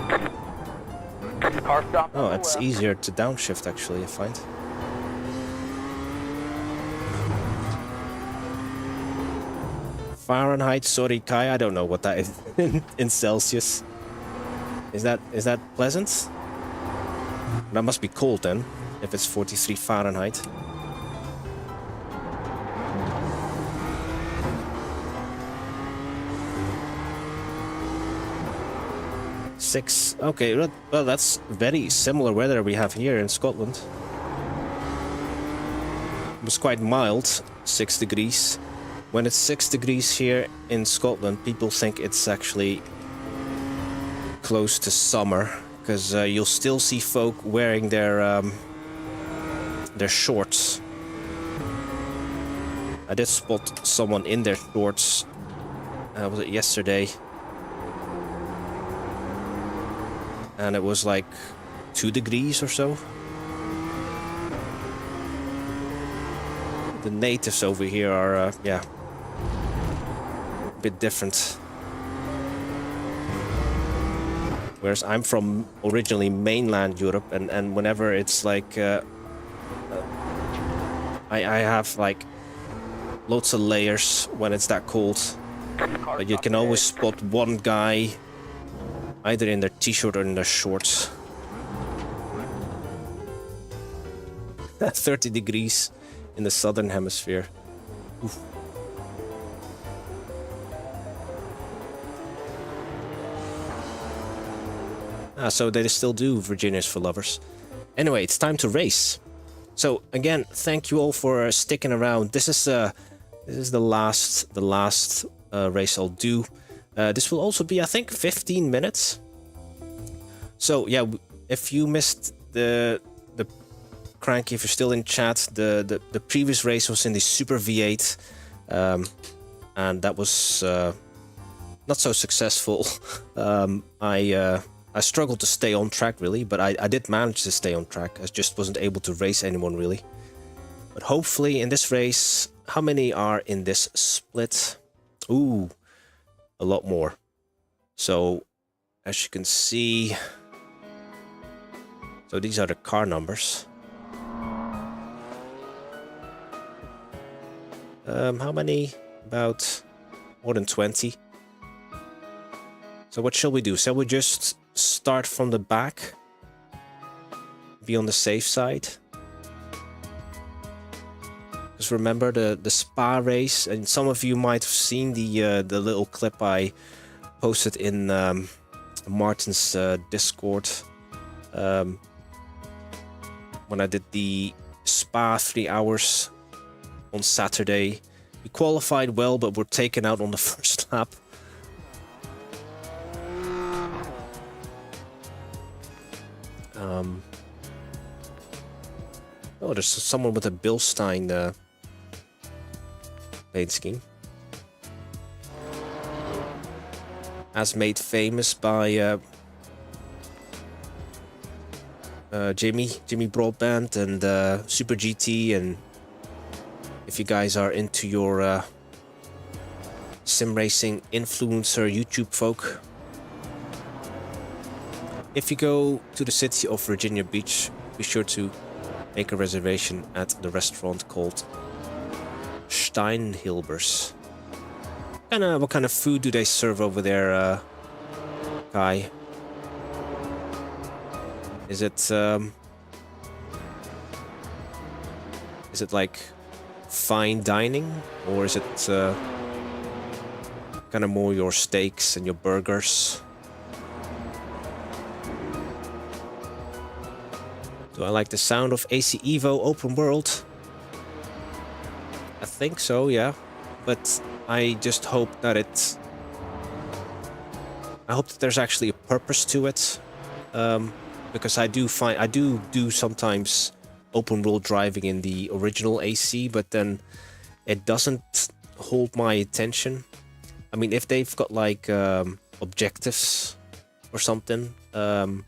Car stopped. Oh, it's easier to downshift actually, I find. Fahrenheit, sorry Kai, I don't know what that is in Celsius. Is that pleasant? That must be cold then, if it's 43 Fahrenheit. Six. Okay, well that's very similar weather we have here in Scotland. It was quite mild, 6 degrees. When it's 6 degrees here in Scotland, people think it's actually close to summer, because you'll still see folk wearing their shorts. I did spot someone in their shorts. Was it yesterday? And it was like 2 degrees or so. The natives over here are, yeah, a bit different. Whereas I'm from originally mainland Europe, and whenever it's like, I have like lots of layers when it's that cold. But you can always spot one guy either in their t-shirt or in their shorts. 30 degrees in the southern hemisphere. Oof. So they still do Virginia's for lovers. Anyway, it's time to race. So again, thank you all for sticking around. This is the last race I'll do. This will also be, I think, 15 minutes. So yeah, if you missed the Cranky, if you're still in chat, the previous race was in the Super V8, and that was not so successful. I struggled to stay on track really, but I did manage to stay on track. I just wasn't able to race anyone really. But hopefully in this race, how many are in this split? Ooh, a lot more. So as you can see, so these are the car numbers. How many? About more than 20. So what shall we do? Shall we just start from the back? Be on the safe side? Because remember the Spa race, and some of you might have seen the little clip I posted in Martin's Discord when I did the Spa 3 hours on Saturday. We qualified well, but were taken out on the first lap. Oh, there's someone with a Bilstein paint scheme. As made famous by Jimmy Broadband and Super GT, and if you guys are into your sim racing influencer YouTube folk. If you go to the city of Virginia Beach, be sure to make a reservation at the restaurant called Steinhilbers. What kind of food do they serve over there, Kai? Is it like fine dining, or is it kind of more your steaks and your burgers? Do I like the sound of AC Evo open world? I think so, yeah. But I just hope that it's... I hope that there's actually a purpose to it. Because I do sometimes open world driving in the original AC, but then it doesn't hold my attention. I mean, if they've got like objectives or something, then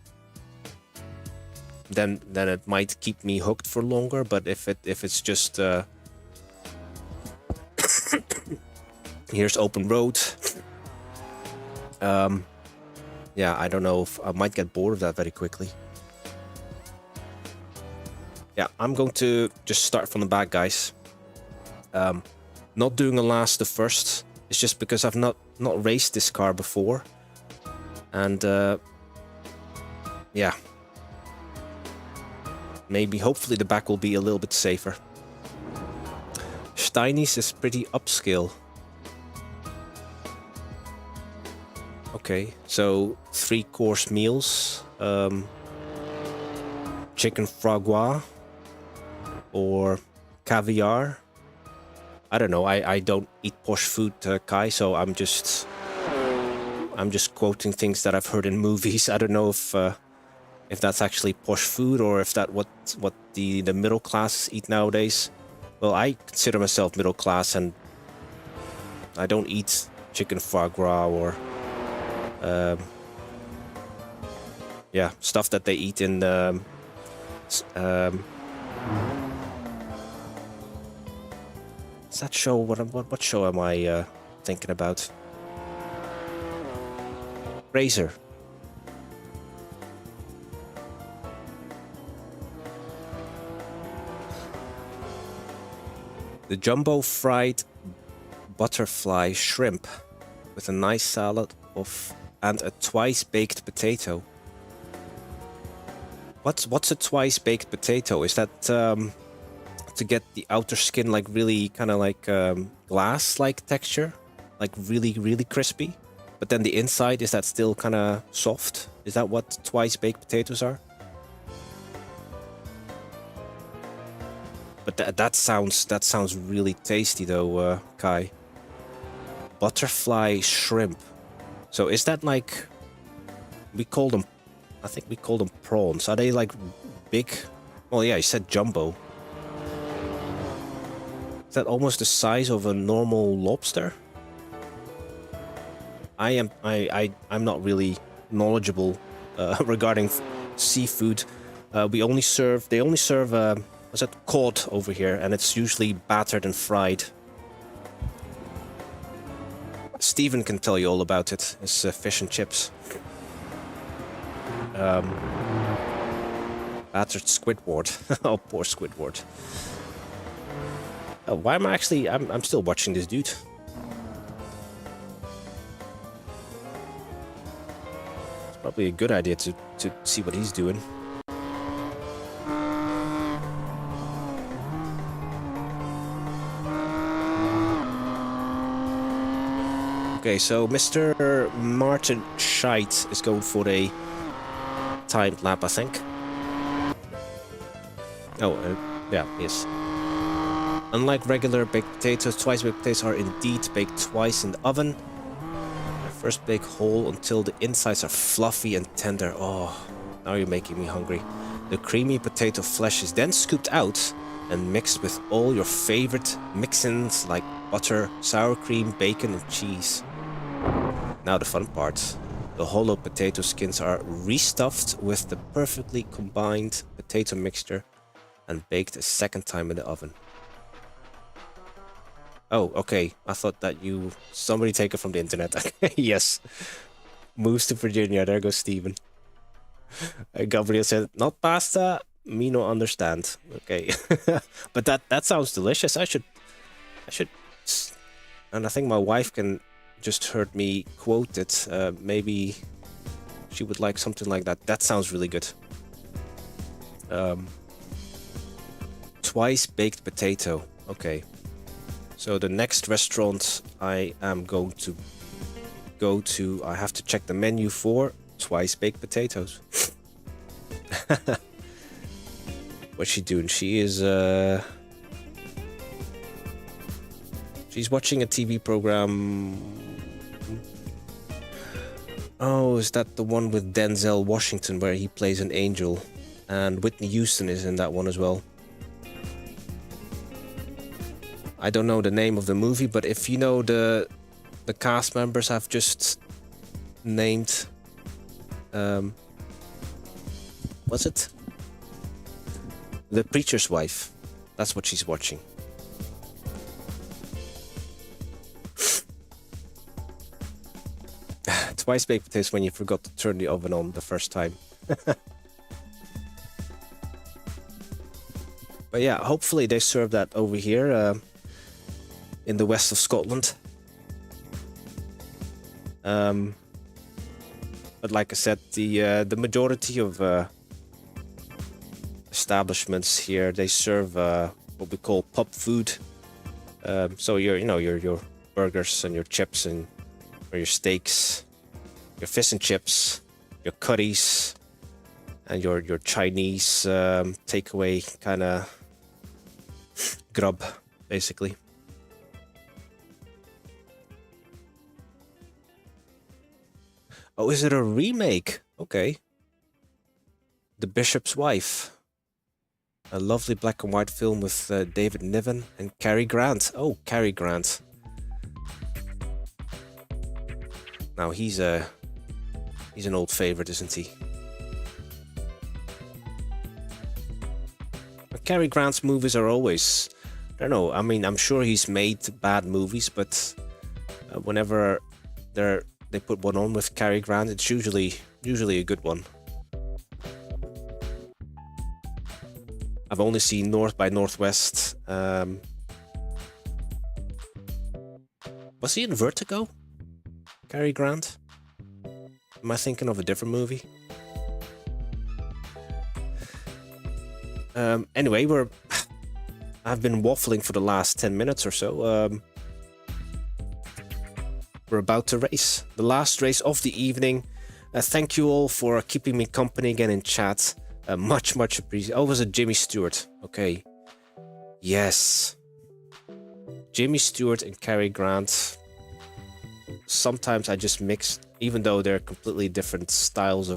it might keep me hooked for longer. But if it's just here's open road, yeah, I don't know if I might get bored of that very quickly. Yeah, I'm going to just start from the back, guys. Not doing a last to first. It's just because I've not raced this car before, and yeah. Maybe, hopefully the back will be a little bit safer. Steiny's is pretty upscale. Okay, so 3-course meals. Chicken foie gras. Or caviar. I don't know, I don't eat posh food, Kai, so I'm just quoting things that I've heard in movies. I don't know if that's actually posh food, or if that what the middle class eat nowadays. Well, I consider myself middle class, and I don't eat chicken foie gras or yeah, stuff that they eat in what's that show? What show am I thinking about? Trakracer. The jumbo fried butterfly shrimp with a nice salad and a twice baked potato. What's a twice baked potato? Is that to get the outer skin like really kind of like glass like texture, like really crispy, but then the inside, is that still kind of soft? Is that what twice baked potatoes are? But that sounds really tasty though, Kai. Butterfly shrimp. So is that like, we call them, I think we call them prawns. Are they like big? Well, yeah, you said jumbo. Is that almost the size of a normal lobster? I'm not really knowledgeable regarding seafood. They only serve what's that, cod over here, and it's usually battered and fried. Steven can tell you all about it. It's fish and chips. Battered Squidward. Oh, poor Squidward. Why am I actually... I'm still watching this dude. It's probably a good idea to see what he's doing. Okay, so Mr. Martin Scheidt is going for a timed lap, I think. Oh, yeah, yes. Unlike regular baked potatoes, twice baked potatoes are indeed baked twice in the oven. First bake whole until the insides are fluffy and tender. Oh, now you're making me hungry. The creamy potato flesh is then scooped out and mixed with all your favorite mix-ins like butter, sour cream, bacon and cheese. Now the fun part. The hollow potato skins are restuffed with the perfectly combined potato mixture and baked a second time in the oven. Oh, okay. I thought that somebody take it from the internet. Yes. Moves to Virginia. There goes Steven. Gabriel said, not pasta, me no understand. Okay. But that sounds delicious. I should, and I think my wife can just heard me quote it. Maybe she would like something like that. That sounds really good. Twice baked potato. Okay. So the next restaurant I am going to go to, I have to check the menu for twice baked potatoes. What's she doing? She is she's watching a TV program. Oh, is that the one with Denzel Washington where he plays an angel? And Whitney Houston is in that one as well. I don't know the name of the movie, but if you know the cast members I've just named, what's it? The Preacher's Wife. That's what she's watching. Twice baked potatoes when you forgot to turn the oven on the first time. But yeah, hopefully they serve that over here in the west of Scotland. But like I said, the majority of establishments here, they serve what we call pub food. So your burgers and your chips and or your steaks, your fish and chips, your curries, and your Chinese takeaway kind of grub, basically. Oh, is it a remake? Okay. The Bishop's Wife. A lovely black and white film with David Niven and Cary Grant. Oh, Cary Grant. Now he's an old favorite, isn't he? Cary Grant's movies are always, I don't know, I mean, I'm sure he's made bad movies, but whenever they put one on with Cary Grant, it's usually a good one. I've only seen North by Northwest. Was he in Vertigo? Cary Grant? Am I thinking of a different movie? Anyway, I've been waffling for the last 10 minutes or so. We're about to race. The last race of the evening. Thank you all for keeping me company again in chat. Much appreciated. Oh, was it Jimmy Stewart? Okay. Yes. Jimmy Stewart and Cary Grant. Sometimes I just mix, even though they're completely different styles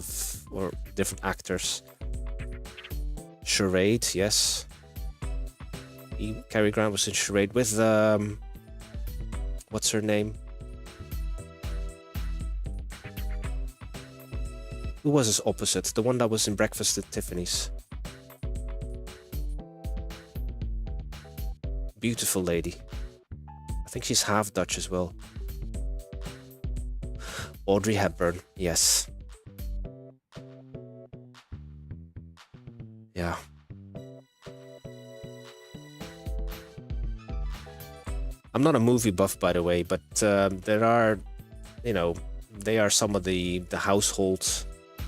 or different actors. Charade, yes. Cary Grant was in Charade with what's her name? Who was his opposite? The one that was in Breakfast at Tiffany's. Beautiful lady. I think she's half Dutch as well. Audrey Hepburn, yes. Yeah. I'm not a movie buff, by the way, but there are, they are some of the household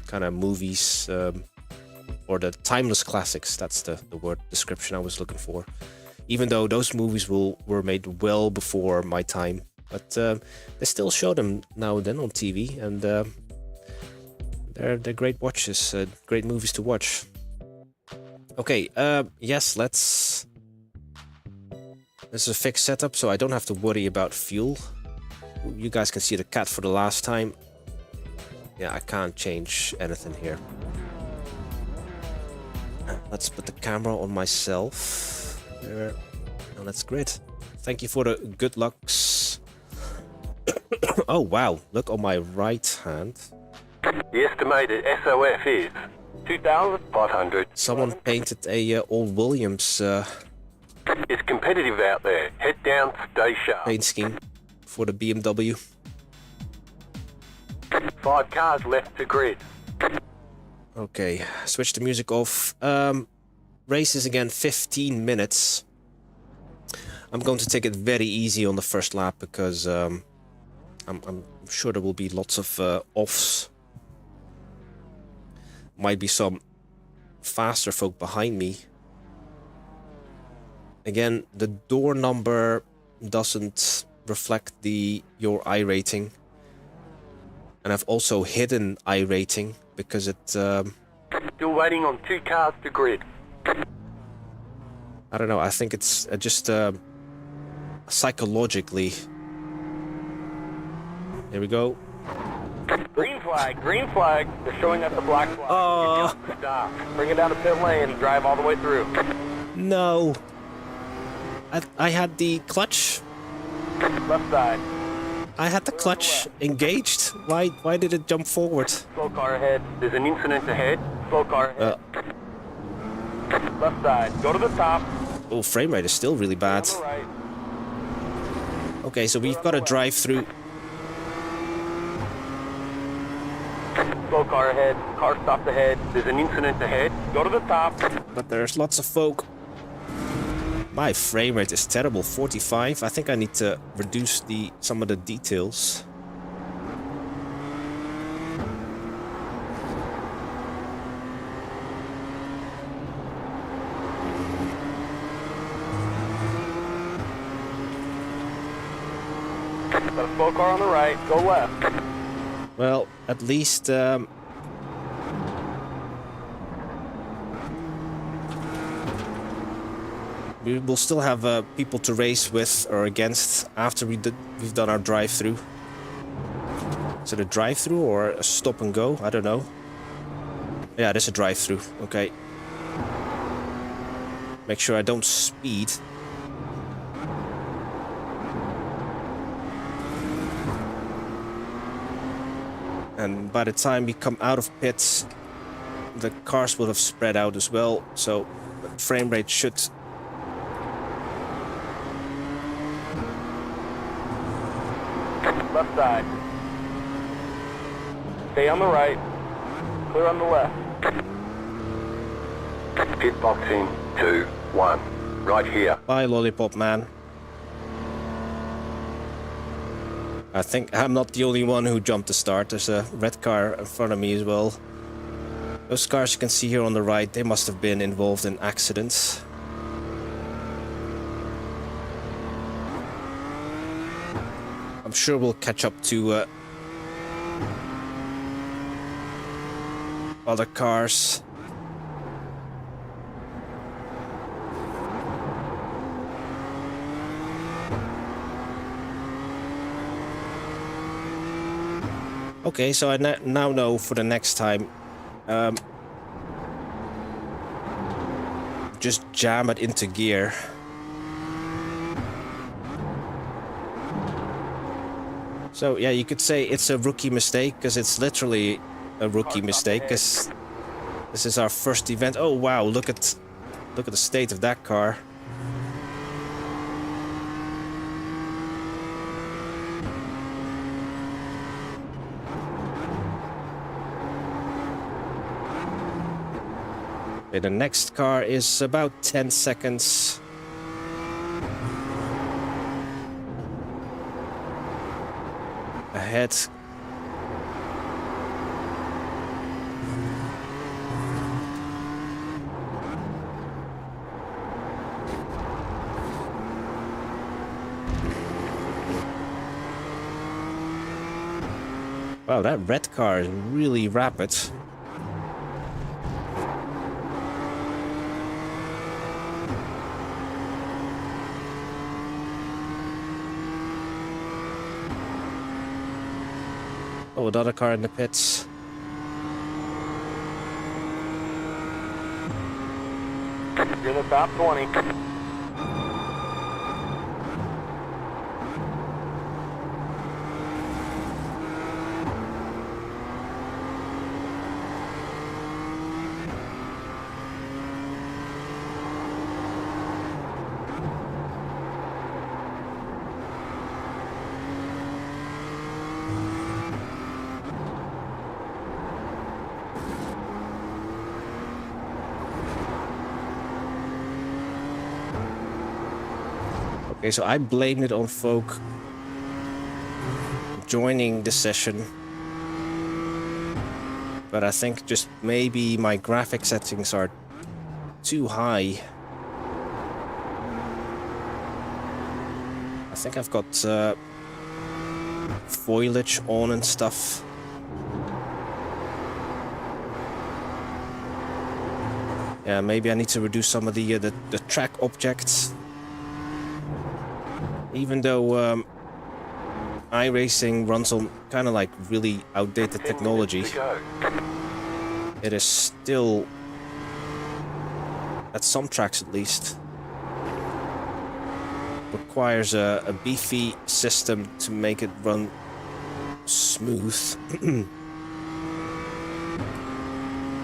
kind of movies, or the timeless classics. That's the word description I was looking for. Even though those movies were made well before my time, but they still show them now and then on TV, and they're great watches, great movies to watch. Okay, yes, this is a fixed setup, so I don't have to worry about fuel. You guys can see the cat for the last time. Yeah, I can't change anything here. Let's put the camera on myself. There. And that's great. Thank you for the good lucks. Oh, wow. Look on my right hand. The estimated SOF is 2,500. Someone painted a old Williams It's competitive out there. Head down, stay sharp. paint scheme for the BMW. 5 cars left to grid. Okay, switch the music off. Race is again 15 minutes. I'm going to take it very easy on the first lap because I'm sure there will be lots of offs. Might be some faster folk behind me. Again, the door number doesn't reflect your iRating. And I've also hidden iRating because it... Still waiting on 2 cars to grid. I don't know, I think it's just psychologically. Here we go. Green flag. They're showing us the black flag. Oh. Stop. Bring it down to pit lane and drive all the way through. No. I had the clutch. Left side. I had the clutch engaged. Why did it jump forward? Slow car ahead. There's an incident ahead. Slow car ahead. Left side. Go to the top. Oh, frame rate is still really bad. On the right. Okay, so we've got a drive through. Slow car ahead. Car stopped ahead. There's an incident ahead. Go to the top. But there's lots of folk. My frame rate is terrible, 45. I think I need to reduce some of the details. Got a slow car on the right. Go left. Well, at least we will still have people to race with or against after we've done our drive-through. Is it a drive-through or a stop and go? I don't know. Yeah, it is a drive-through. Okay. Make sure I don't speed. And by the time we come out of pits, the cars will have spread out as well, so the frame rate should... Left side. Stay on the right. Clear on the left. Pit box in 2, 1. Right here. Bye, Lollipop Man. I think I'm not the only one who jumped the start. There's a red car in front of me as well. Those cars you can see here on the right, they must have been involved in accidents. I'm sure we'll catch up to other cars. Okay, so I now know for the next time, just jam it into gear. So yeah, you could say it's a rookie mistake, because it's literally a rookie mistake, because this is our first event. Oh wow, look at the state of that car. Okay, the next car is about 10 seconds. Ahead. Wow, that red car is really rapid. Oh, another car in the pits. You're in the top 20. Okay, so I blamed it on folk joining the session. But I think just maybe my graphic settings are too high. I think I've got foliage on and stuff. Yeah, maybe I need to reduce some of the track objects. Even though iRacing runs on kind of like really outdated technology, it is still, at some tracks at least, requires a beefy system to make it run smooth.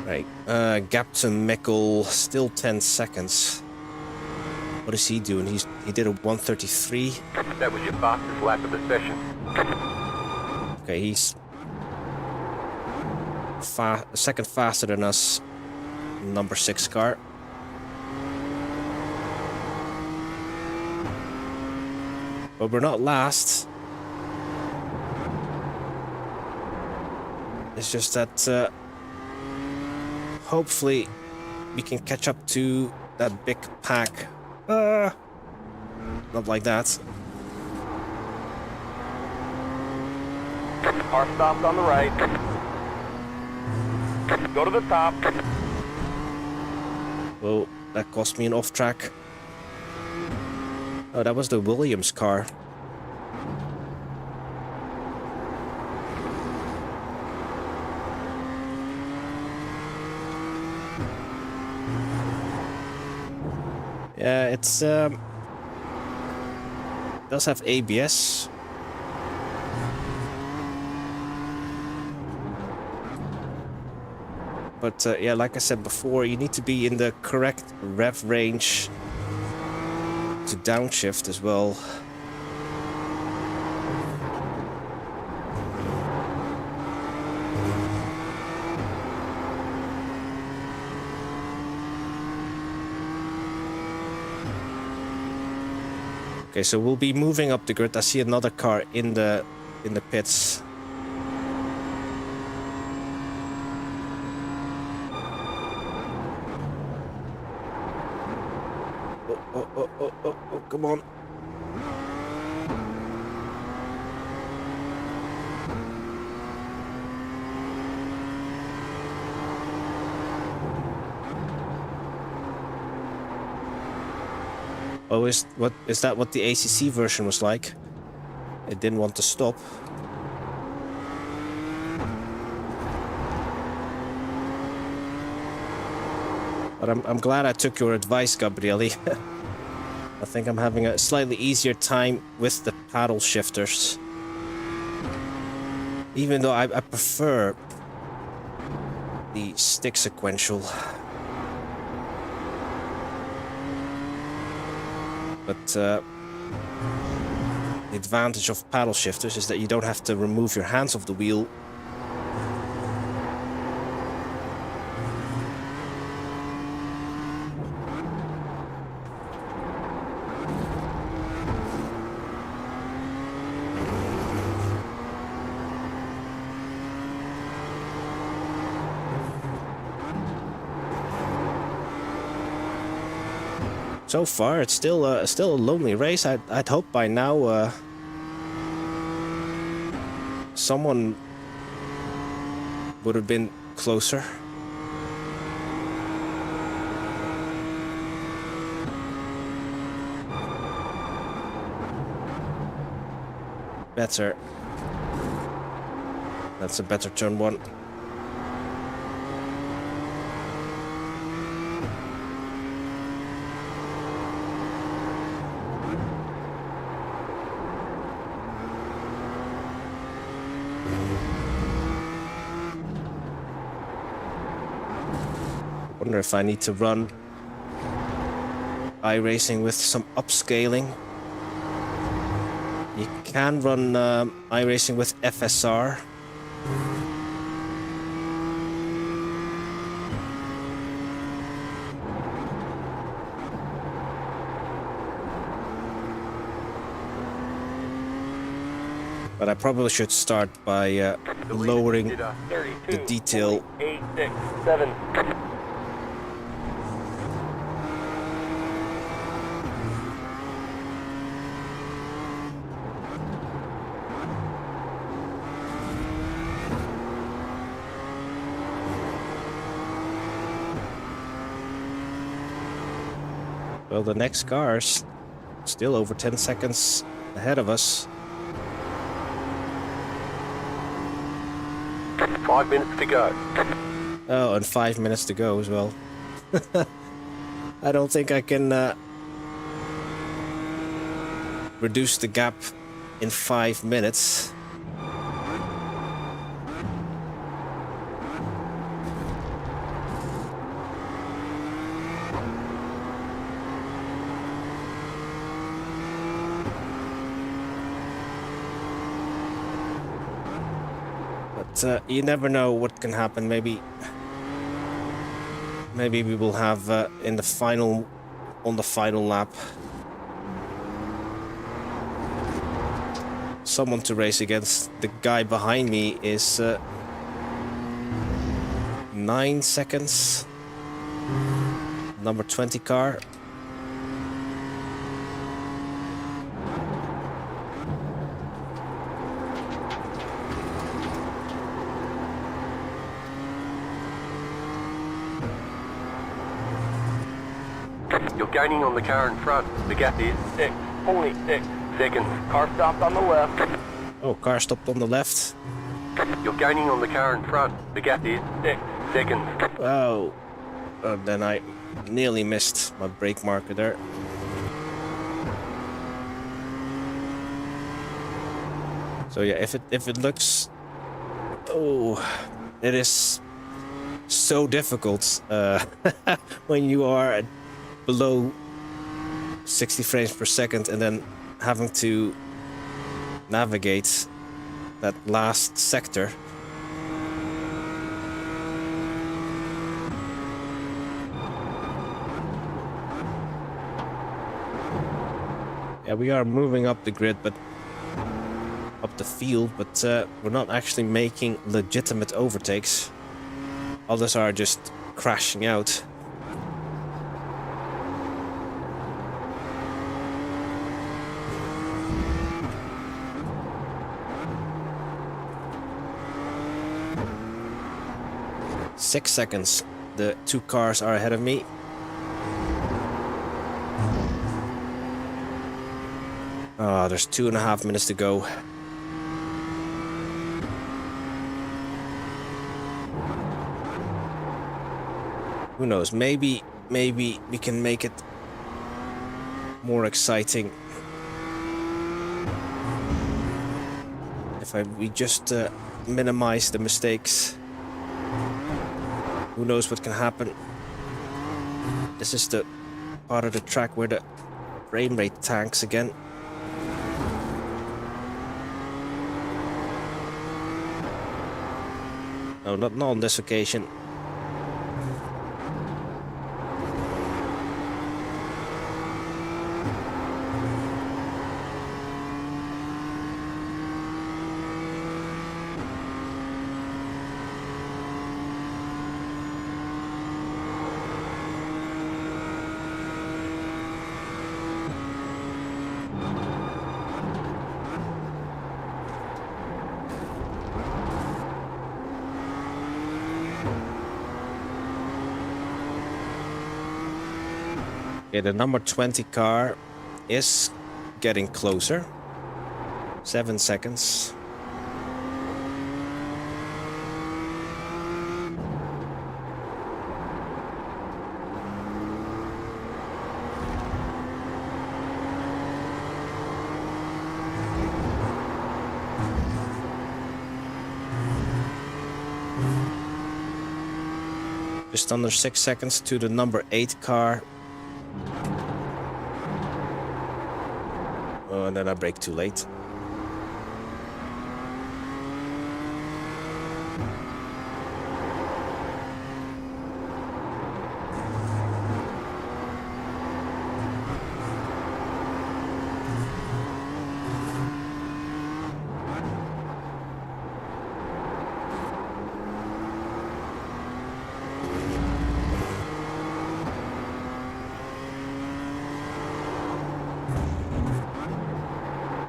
Right, gap to Mikkel, still 10 seconds. What is he doing? He did a 1:33. That was your fastest lap of the session. Okay, he's a second faster than us. Number 6 car. But we're not last. It's just that hopefully we can catch up to that big pack. Not like that. Car stopped on the right. Go to the top. Well, that cost me an off track. Oh, that was the Williams car. Yeah, it's does have ABS. But yeah, like I said before, you need to be in the correct rev range to downshift as well. Okay, so we'll be moving up the grid. I see another car in the pits. Oh, come on. Oh, is that what the ACC version was like? It didn't want to stop. But I'm glad I took your advice, Gabriele. I think I'm having a slightly easier time with the paddle shifters. Even though I prefer the stick sequential. But the advantage of paddle shifters is that you don't have to remove your hands off the wheel. So far, it's still a lonely race. I'd hope by now someone would have been closer. Better. That's a better turn one. Wonder if I need to run iRacing with some upscaling. You can run iRacing with FSR. But I probably should start by lowering the detail. 867. Well, the next car's still over 10 seconds ahead of us. 5 minutes to go. Oh, and 5 minutes to go as well. I don't think I can reduce the gap in 5 minutes. You never know what can happen. Maybe we will have on the final lap someone to race against. The guy behind me is 9 seconds. Number 20 car. You're gaining on the car in front. The gap is 6.6 seconds. Car stopped on the left. Oh, car stopped on the left. You're gaining on the car in front. The gap is 6 seconds. Oh, then I nearly missed my brake marker there. So yeah, if it looks, oh, it is so difficult when you are at below 60 frames per second and then having to navigate that last sector. Yeah, we are moving up the grid, but up the field, but we're not actually making legitimate overtakes. Others are just crashing out. Six seconds. The two cars are ahead of me. Oh, there's 2.5 minutes to go. Who knows? Maybe we can make it more exciting if we just minimize the mistakes. Who knows what can happen? This is the part of the track where the frame rate tanks again. No, not on this occasion. Okay, the number 20 car is getting closer. 7 seconds. Just under 6 seconds to the number 8 car. Oh, and then I brake too late.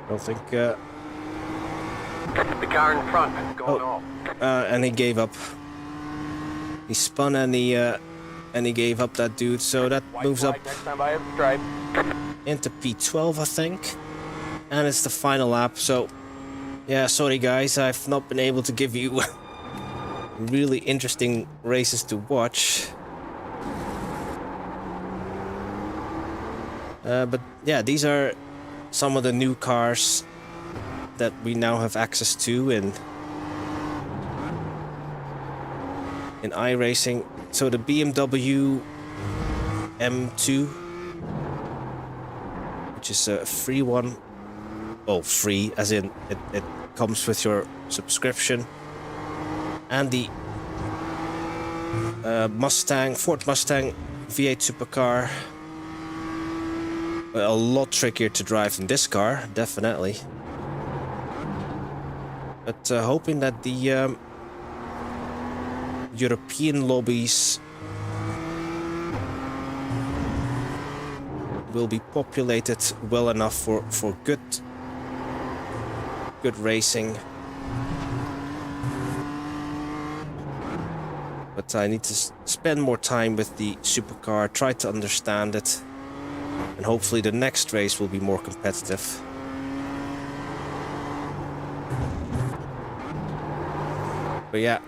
don't think... The car in front is going off. and he gave up. He spun and he gave up that dude, so that moves up Next time I have stripe. into P12, I think. And it's the final lap, so... Yeah, sorry guys, I've not been able to give you really interesting races to watch. But yeah, these are some of the new cars that we now have access to in iRacing. So the BMW M2, which is a free one. Well, free as in it comes with your subscription. And the Ford Mustang V8 supercar. A lot trickier to drive than this car, definitely. But hoping that the European lobbies will be populated well enough for good racing. But I need to spend more time with the supercar, try to understand it, and hopefully the next race will be more competitive. But yeah,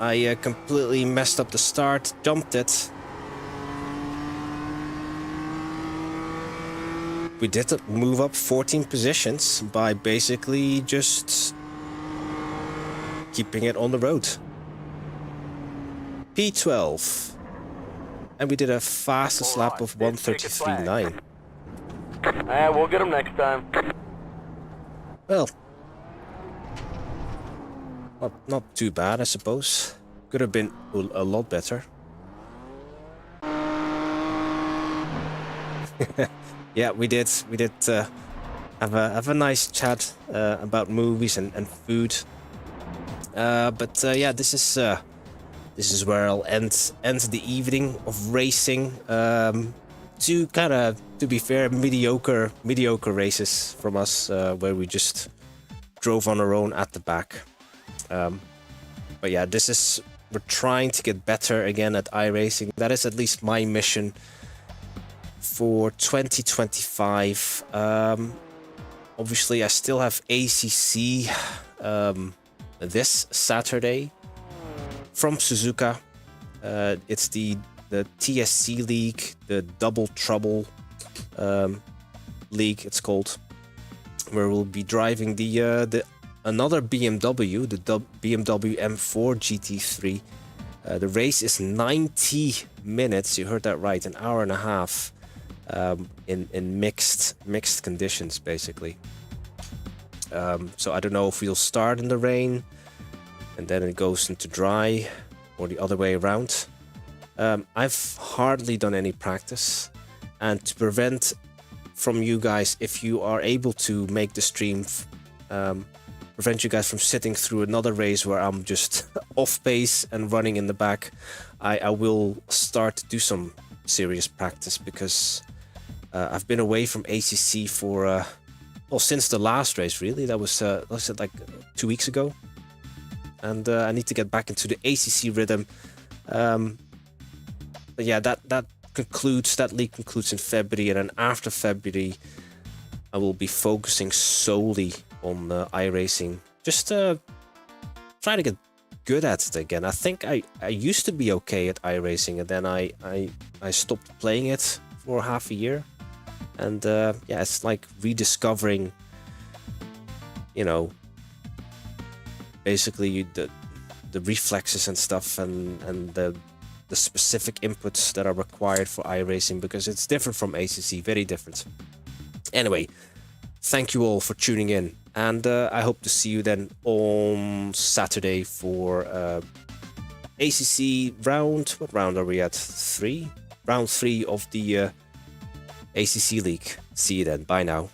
I completely messed up the start, jumped it. We did move up 14 positions by basically just keeping it on the road. P12. And we did a fastest lap of 1:33.9. We'll get them next time. Well, not too bad, I suppose. Could have been a lot better. Yeah, we did have a nice chat about movies and food. But yeah, this is where I'll end the evening of racing. To be fair, mediocre races from us, where we just drove on our own at the back. But yeah, we're trying to get better again at iRacing. That is at least my mission for 2025. Obviously, I still have ACC this Saturday from Suzuka. It's the TSC League, the Double Trouble League, it's called, where we'll be driving another BMW, the BMW M4 GT3. The race is 90 minutes. You heard that right, an hour and a half, in mixed conditions, basically. So I don't know if we'll start in the rain and then it goes into dry, or the other way around. I've hardly done any practice, and to prevent from you guys, if you are able to make the stream, prevent you guys from sitting through another race where I'm just off pace and running in the back, I will start to do some serious practice, because I've been away from ACC for since the last race, really. That was like 2 weeks ago, and I need to get back into the ACC rhythm. But yeah, that league concludes in February, and then after February I will be focusing solely on iRacing, just to try to get good at it again. I think I used to be okay at iRacing, and then I stopped playing it for half a year, and yeah, it's like rediscovering, basically the reflexes and stuff, and the specific inputs that are required for iRacing, because it's different from ACC, very different. Anyway, thank you all for tuning in, and I hope to see you then on Saturday for ACC round. What round are we at? 3? Round 3 of the ACC League. See you then. Bye now.